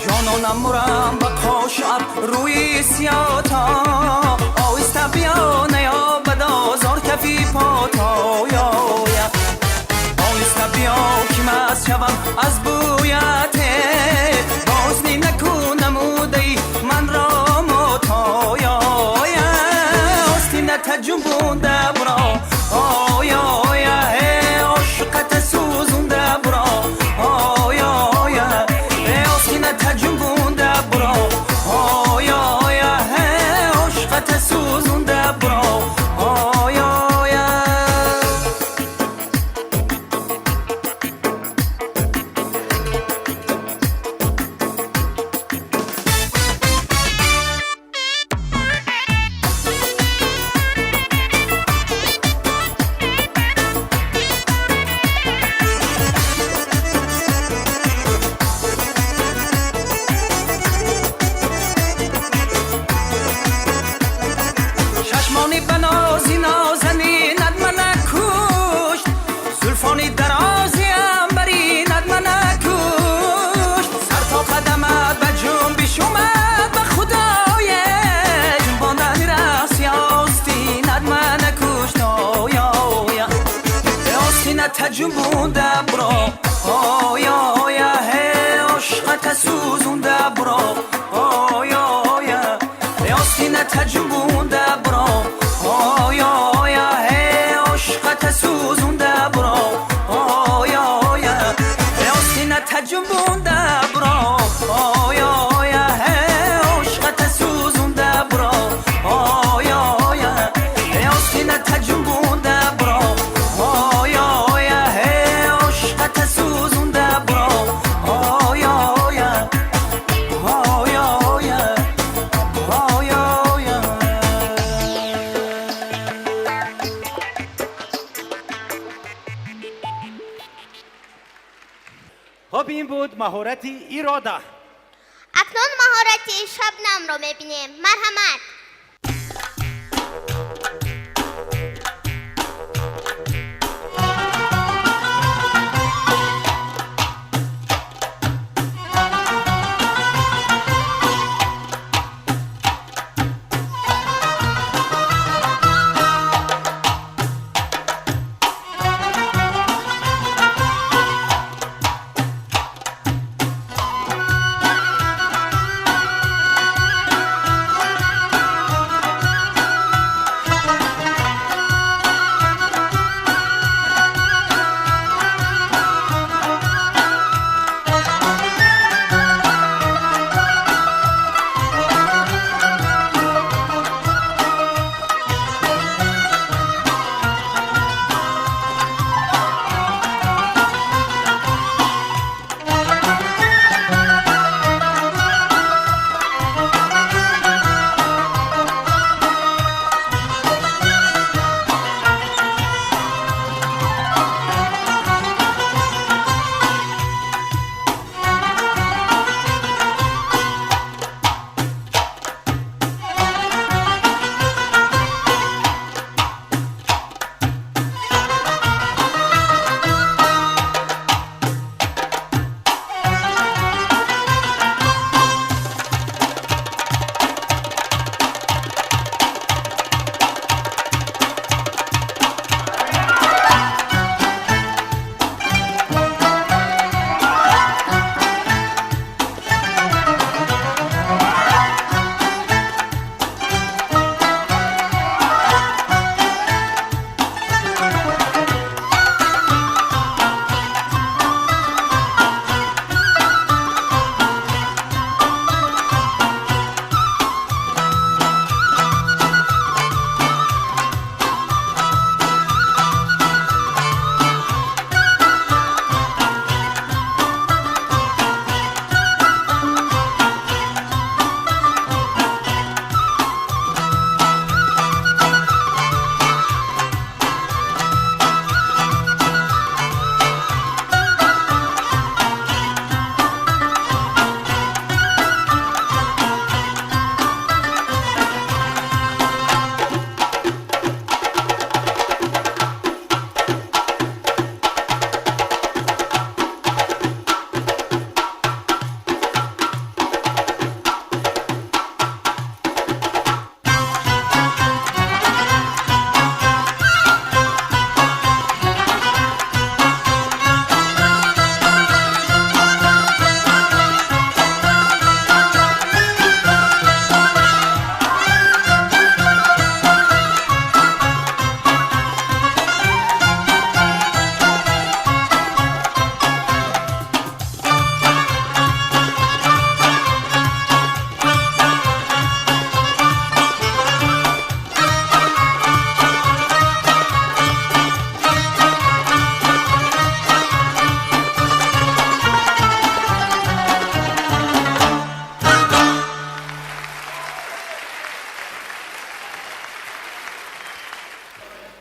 جانانم مرم با قاشق روی سیاتا، آیسته بیا نیا بدازار کفی پاتا، یا آیسته بیا که مست شوم از بویت، بازنی نکن نمودی من را ماتا، یا آستینه تجنبونده برا، آیا آیا ای عشقت سوزونده برا، آیا آیا ای آستینه تجنبونده برا، آیا آیا ای عشقت سوزونده برا، آیا آیا. چشمانی بنازی نازنی ندمه نکشت، زلفانی درازیم بری ندمه نکشت، سر تا قدمت به جنبش اومد به خدای جنباندنی رقصی آستی ندمه نکشت، آیا آیا ای آستینه تجنبونده برا، آیا آیا هی عشقت سوزونده برا، آیا آیا ای آستینه تجنبونده برا، آیا آیا هی عشقت سوزونده برا، آیا آیا ای آستینه تجنبونده برا، آیا آیا هی عشقت سوزونده برا. مهارت اراده. اکنون مهارت شبنم رو میبینیم. مرحمت.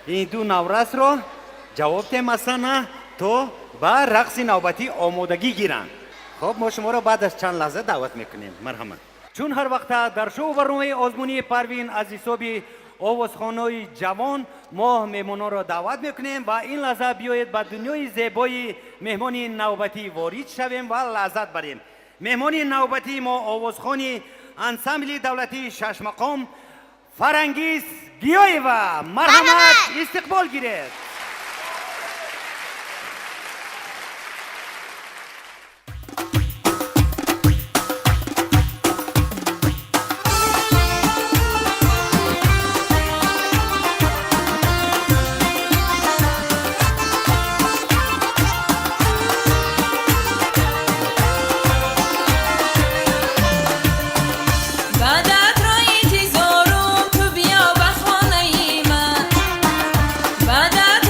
این دو نورس رو جواب تمسانه تو با رقص نوبتی آمادگی گیرن. خب ما شما رو بعد از چند لحظه دعوت میکنیم. مرحمت. چون هر وقت در شو برنامه آزمونی پروین از حساب آوازخوانای جوان ما مهمانان را دعوت میکنیم و این لحظه بیایید به دنیای زیبای مهمان نوبتی وارد شویم و لذت بریم. مهمان نوبتی ما آوازخوانی انسامبل دولتی شش مقام فرنگیس گیایوا. مرحمت استقبال گیرید. بعدت را انتظارم تو بیا به خانه من. بعدت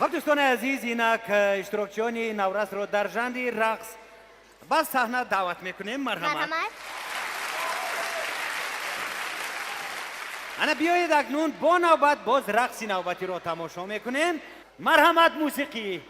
خب دوستان عزیز، اینک اشتراکچیان نورس رو در ژانر رقص با صحنه دعوت میکنیم. مرحمت. انا بیایید اکنون با نوبت باز رقص نوبتی رو تماشا میکنیم. مرحمت موسیقی.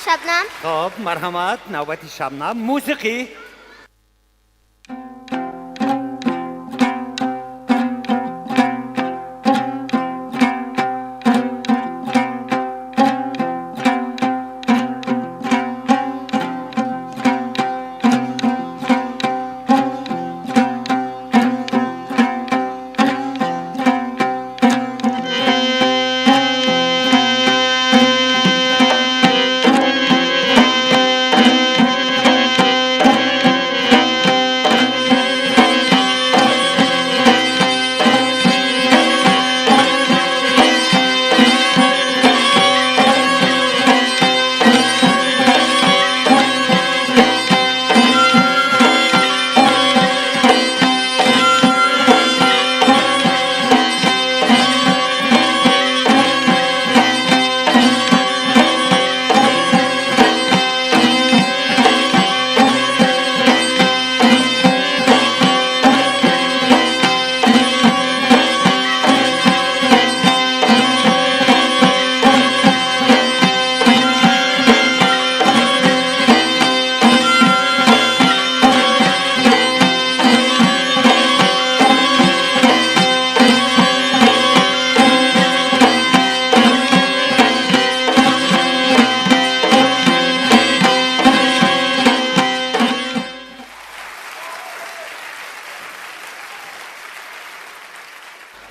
شبنم. خب مرحمت، نوبت شبنم. موسیقی.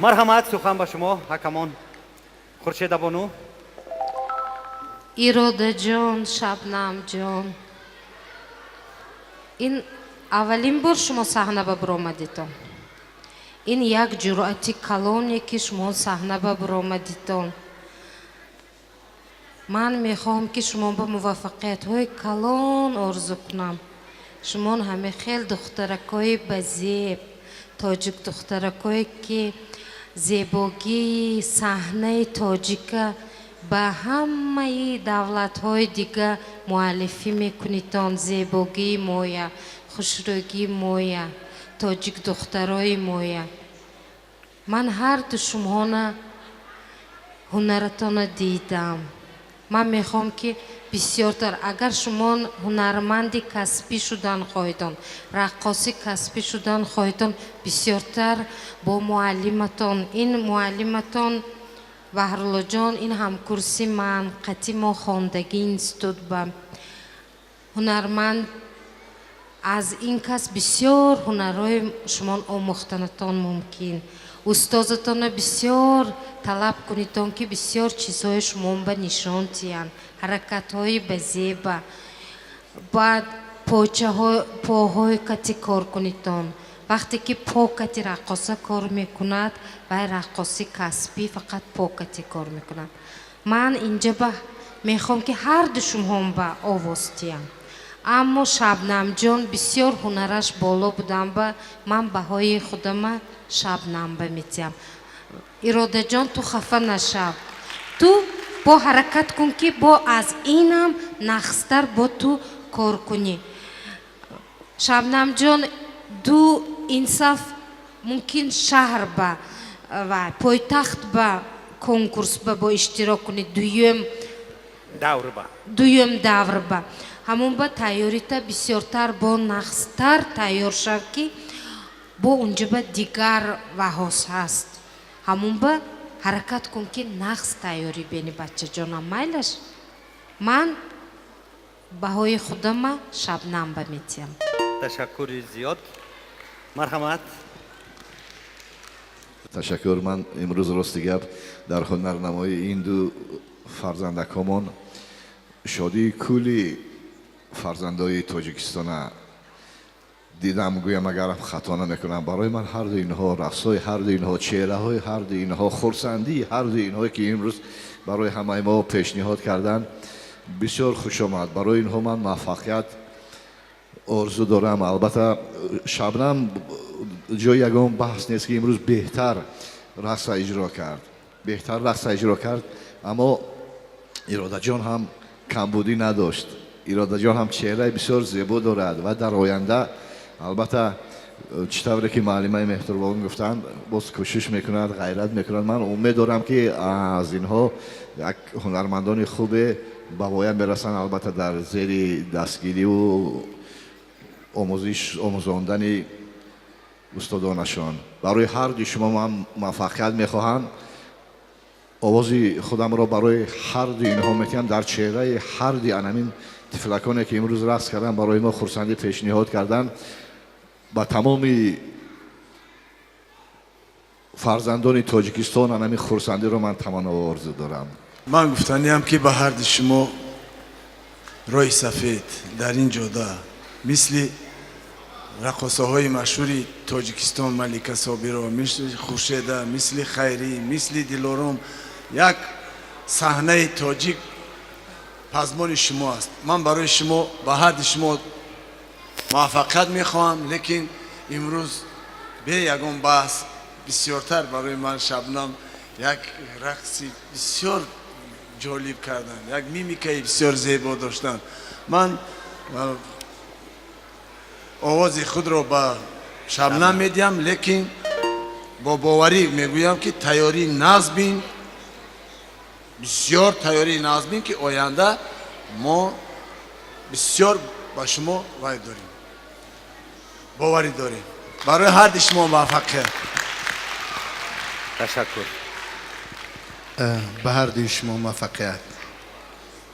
مرحمت، سخن با شما حکمان. خورشید بانو. ایراده جان، شبنم جان، این اولین بار شما صحنه به برآمدیتان. این یک جرأتی کلانیه که شما صحنه به برآمدیتان. من میخواهم که شما به موفقیت های کلان آرزو کنم. شما همه خیلی دخترکای بزیب، تاجیک دخترکایی که زیباگی صحنه تاجیک به همه دولت های دیگه معرفی میکنیتان. زیباگی مویا، خوشرویی مویا، تاجیک دخترای مویا. من هر دو شما هنرتان دیدم. من میخوام که بسیارتر اگر شما هنرمندی کسبی شدن خواهیدان، رقاصی کسبی شدن خواهیدان، بسیارتر با معلمتان، این معلمتان بهرالله جان، این همکورسی من قطعی ما خواندگی اینستود به هنرمند از این کس بسیار هنرهای شما آموختنتان ممکن. استادتان بسیار طلب کنیدان که بسیار چیزهای شما به نشان تیان، حرکت های بزیبا баъд поҳои кати кор кунидтон. вақте ки покати раққоса кор мекунад вай раққоси касбӣ фақат покати кор мекунад. ман инҷа ба мехоҳам ки ҳарду шумоҳом ба овоз тиям. аммо шабнамҷон бисёр ҳунараш боло будам ба ман баҳои худама шабнамба метиям. иродаҷон ту хафа нашав, ту бо ҳаракат кун ки бо аз инам нақстар бо ту кор кунӣ. шабнамҷон ду инсаф мумкин шаҳр ба ва пойтахт ба конкурс ба бо иштирок кунӣ дуюм давр ба ҳамон ба тайёрита бисёртар бо нақстар тайёр шав ки бо унҷа ба дигар ваҳос ҳаст. ҳамон ба ҳаракат кун ки нақс тайёрӣ бени бачаҷонам майлаш. ман баҳои худама шабнамба метиям. ташаккури зиёд. марҳамат. ташаккур. ман имрӯз рости гап дар ҳунарнамоии ин ду фарзандакомон шодии кулли фарзандои тоҷикистона дидам. гӯям агар хато намекунам, барои ман ҳарду инҳо рақсҳои ҳарду инҳо, чеҳраҳои ҳарду инҳо, хурсандии ҳарду инҳое ки имрӯз барои ҳамаи мо пешниҳод карданд бисёр хушомад. барои инҳо ман муваффақият орзу дорам. албатта шабнам ҷои ягон баҳс нест ки имрӯз беҳтар рақса иҷро кард, аммо иродаҷон ҳам камбудӣ надошт. иродаҷон ҳам чеҳраи бисёр зебо дорад ва дар оянда албатта чӣ тавре ки муаллимаи меҳтарбон гуфтанд боз кӯшиш мекунад, ғайрат мекунад. ман умед дорам ки аз инҳо як ҳунармандони хубе ба воя мерасанд, албатта дар зери дастгириву омӯзондани устодонашон. барои ҳарду шумо ман муваффақият мехоҳам. овози худамро барои ҳарду инҳо метиҳам. дар чеҳраи ҳарду анамин тифлаконе ки имрӯз рақс кардан, барои мо хурсандӣ пешниҳод кардан, ба тамоми фарзандони тоҷикистон анамин хурсандиро ман тамоно орзу дорам. ман гуфтаниам ки ба ҳарду шумо роҳи сафед дар ин ҷода мисли раққосаҳои машҳури тоҷикистон малика собиро, мисли хуршеда, мисли хайрӣ, мисли дилором, як саҳнаи тоҷик пазмони шумо аст. ман барои шумо ба ҳарду шумо муваффақият мехоҳам. лекин имрӯз бе ягон баҳс бисёртар барои ман шабнам як рақси бисёр ҷолиб карданд, як мимикаи бисёр зебо доштанд. ман овози худро ба шабнам медиҳам, лекин бо боварӣ мегӯям ки тайёрии нағз бин, бисёр тайёрии нағз бин ки оянда мо бисёр ба шумо вай дорем, боварӣ дорем. барои ҳарду шумо муваффақият. ташаккур. ба ҳардуи шумо муваффақият.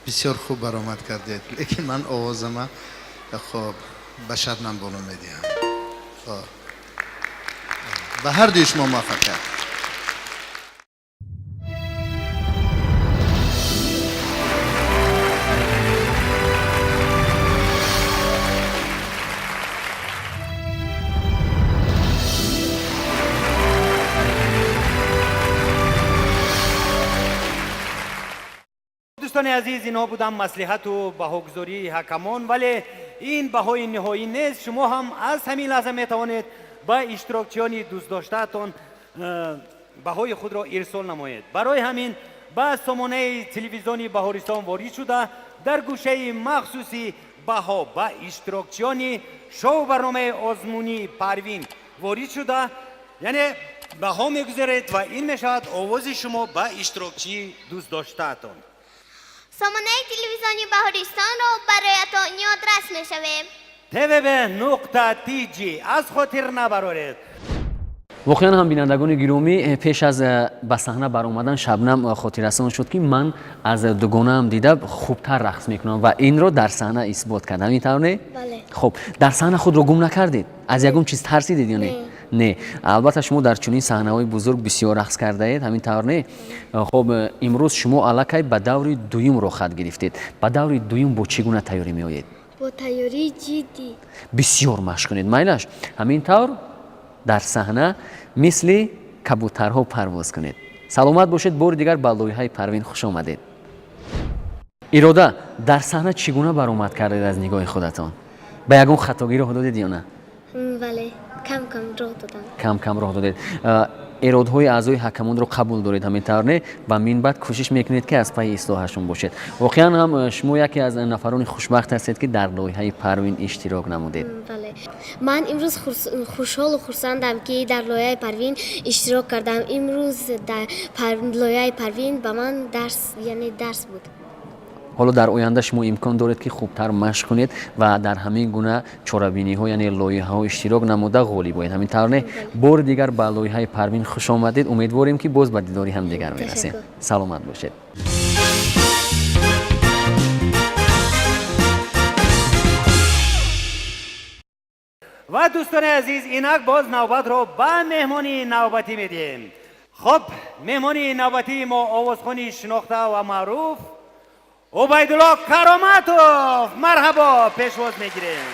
бисёр хуб баромад кардед, лекин ман овозама хоб ба шабнам боло медиҳам. ба ҳардуи шумо муваффақият. دوستان عزیز، اینها بودن مصلحت و بهاگذاری حکمان، ولی این بهای نهایی نیست. شما هم از همین لحظه میتوانید با اشتراکچیان دوست داشتهتان بهای خود را ارسال نمایید. برای همین با سامانه تلویزیونی بهارستان وارد شده در گوشه مخصوصی بها با اشتراکچیان شو برنامه آزمونی پروین وارد شده، یعنی بها میگذارید و این میشود آواز شما با اشتراکچی دوست داشتهتان. سامانه تلویزیونی بهارستان را برایتان یادرس می‌شویم. tvb.tg از خاطر نبرارید. واقعا هم بینندگان گرامی، پیش از به صحنه برآمدن شبنم خاطررسان شد که من از دوگانه‌ام دیده خوبتر رقص میکنم و این رو در صحنه اثبات کردم. اینطور نه؟ بله. خب در صحنه خود رو گم نکردید؟ از یگون چیز ترسیدید یا نه؟ نه. البته شما در چنین صحنه‌های بزرگ بسیار رقص کرده اید، همین طور نه؟ خب امروز شما الکی به دور دوم رو خط گرفتید. به دور دوم با چگونه تیاری میآیید؟ با با تیاری جدی بسیار مشق کنید مایلش همین طور در صحنه مثل کبوترها پرواز کنید. سلامت باشید. بار دیگر به لویحه پروین خوش آمدید. اراده در صحنه چگونه برآمد کردید از نگاه خودتان؟ به یگان خطاگیر راه دادید یا نه؟ بله کم کم راه دادم. کم کم راه دادید. ارادهای اعضای حکمان رو قبول دارید همینطور نه و من بعد کوشش میکنید که از پای اصلاحشون باشید. واقعا هم شما یکی از نفران خوشبخت هستید که در لویحه پروین اشتراک نمودید. بله من امروز خوشحال و خرسندم که در لویحه پروین اشتراک کردم. امروز در لویحه پروین به من درس بود. حالا در آینده شما امکان دارید که خوبتر مشق کنید و در همین گونه چاره‌بینی ها یعنی لایحه ها اشتراک نموده غالب باید. همینطور نه بار دیگر به لایحه پروین خوش آمدید. امیدواریم که باز به دیداری هم دیگر برسیم. سلامت باشید. و دوستان عزیز اینک باز نوبت رو به مهمانی نوبتی میدیم. خب مهمانی نوبتی ما آوازخوانی شناخته و معروف عبیدالله کرامتوف مرحبا پیشواز میگیریم.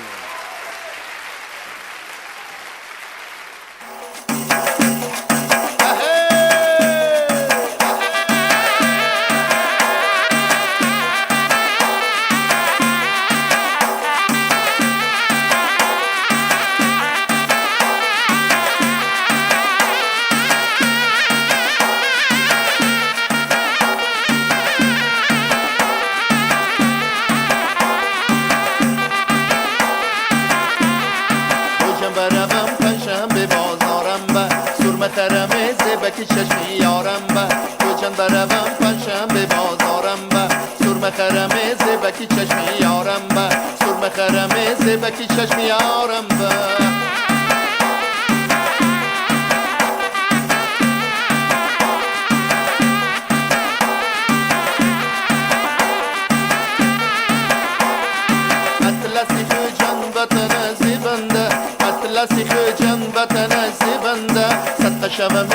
بکی چشمی یارم با تو چند بروم پنجشنبه بازارم با سرمه خرمه زبکی چشمی یارم با سرمه خرمه زبکی چشمی یارم با اطلسی جان وطن زیبنده اطلسی جان وطن زیبنده صدق شومه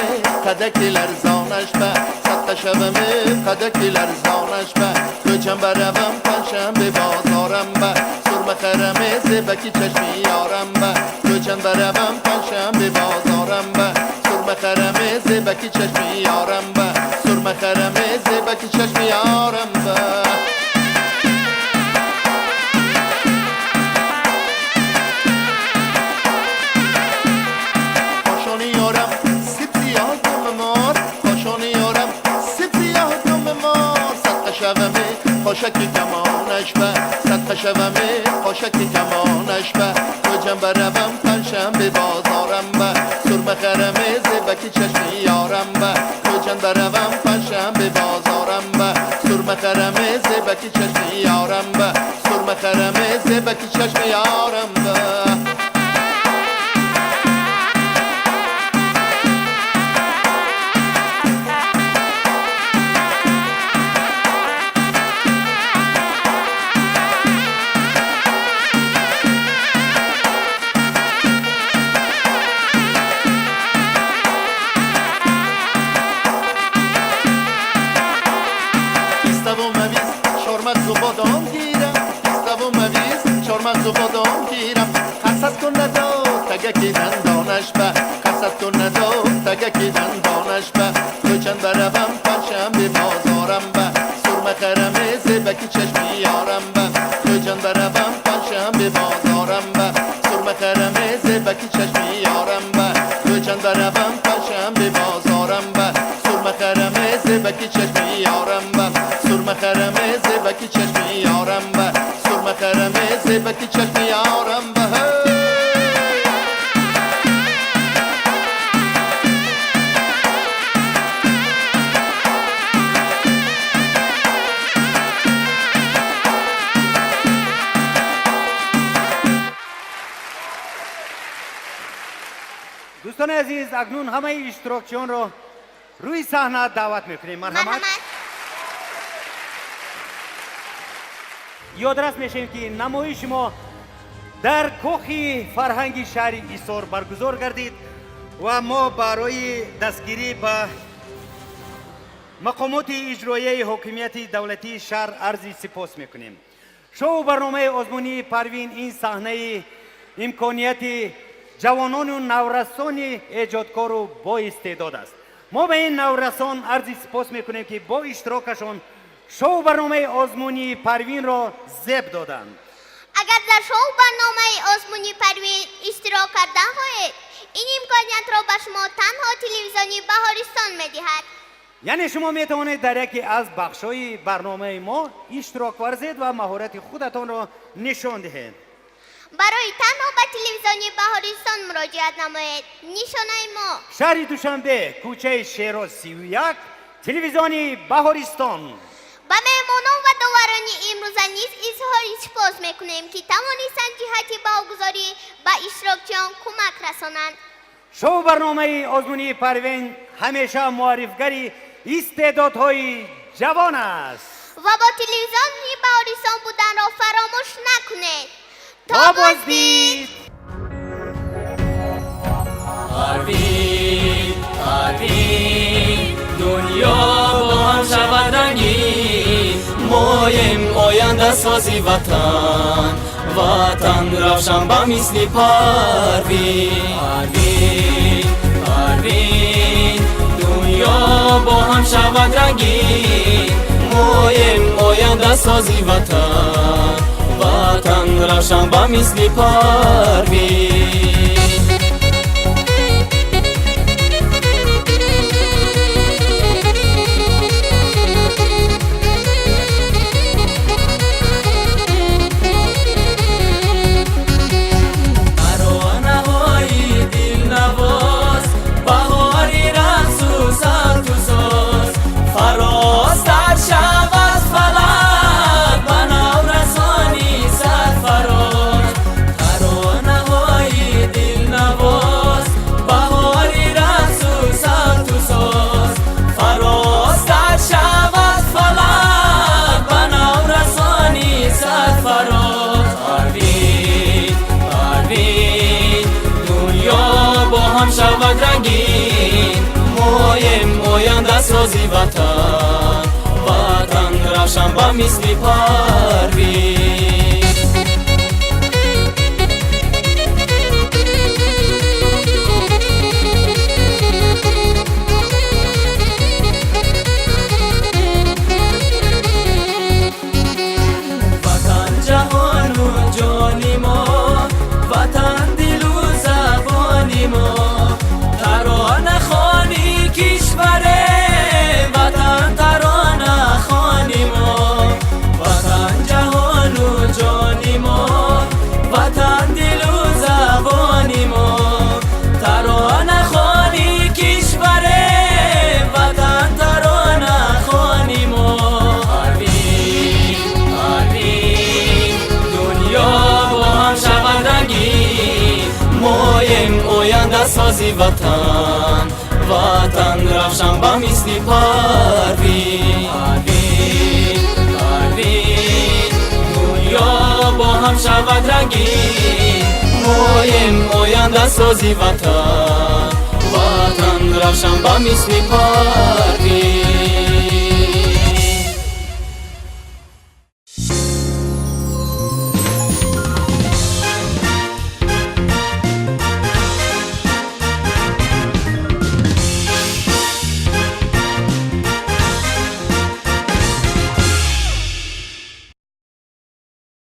قدکی لرزانش به صدق شومه قدکی لرزانش به تو چند بروم پنجشنبه بازارم به سرمه خرمه زبکی چشمی یارم به تو چند بروم پنجشنبه بازارم به سرمه خرمه زبکی چشمی یارم به سرمه خرمه زبکی چشمی یارم به خوشکی کمانش به صدق شومه خوشکی کمانش به تو جنب روم پنجشنبه بازارم به سرمه خرمه زبکی چشمی یارم به تو جنب روم پنجشنبه بازارم به سرمه خرمه زبکی چشمی یارم به سرمه خرمه زبکی چشمی یارم به و بادام گیرم حسد کن ندو تگکی دندانش به حسد کن ندو تگکی دندانش به تو چند بروم پنجشنبه بازارم به سرمه خرمه زبکی چشمی یارم به تو چند بروم پنجشنبه بازارم به سرمه خرمه زبکی چشمی یارم به تو چند بروم پنجشنبه بازارم به سرمه خرمه زبکی چشمی یارم به سرمه خرمه زبکی چشمی یارم به سرمه خرمه زبکی چشمی یارم به دوستان عزیز اکنون همه اشتراکچیان رو روی صحنه دعوت میکنیم. مرحمت. یادرس میشیم که نمایش ما در کاخ فرهنگی شهر ҳисор برگزار گردید و ما برای دستگیری به مقامات اجرایی حاکمیت دولتی شهر عرض سپاس میکنیم. شو برنامه آزمونی پروین این صحنه امکانیت جوانان و نورسان ایجادکار و با استعداد است. ما به این نورسان عرض سپاس میکنیم که با اشتراکشان شو برنامه آزمونی پروین را زب دادند. اگر در شو برنامه آزمونی پروین اشتراک کردن خواهید، این امکانیت را به شما تنها تلویزیونی بهارستان میدهد. یعنی شما میتوانید در یکی از بخش‌های برنامه ما اشتراک ورزید و مهارت خودتان را نشان دهید. برای تنها به تلویزیونی بهارستان مراجعت نمایید. نشانه ما: شهر دوشنبه، کوچه شیراز 31، تلویزیونی بهارستان. با مهمانان و داوران امروز نیز اظهار سپاس میکنیم که توانستند جهت برگزاری به اشتراکچیان کمک رسانند. شو برنامه آزمونی پروین همیشه معرفگری استعدادهای جوان است و با تلویزیونی بهارستان بودن را فراموش نکنید. تا بازدید. پروین دنیا با هم شود رنگین، مایم آینده سازی وطن، وطن روشن به مثل پروین. پروین دنیا با هم شود رنگین، مایم آینده سازی وطن، وطن روشن به مثل پروین. شود رنگین، مایم آینده سازی وطن، وطن روشن به مثل پروین. وطن جهان و جانی ما، وطن دل و زبانی ما، ترانه خوانی کشوره، وطن ترانه خوانی ما، وطن جهان و جانی ما، وطن دل و زبانی ما، ترانه خوانی کشوره، وطن ترانه خوانی ما. پروین دنیا با هم شود رنگین، مایم آینده سازی وطن، وطن روشن به مثل پروین. پروین دنیا با هم شود رنگین، مایم آینده سازی وطن، وطن روشن به مثل پروین.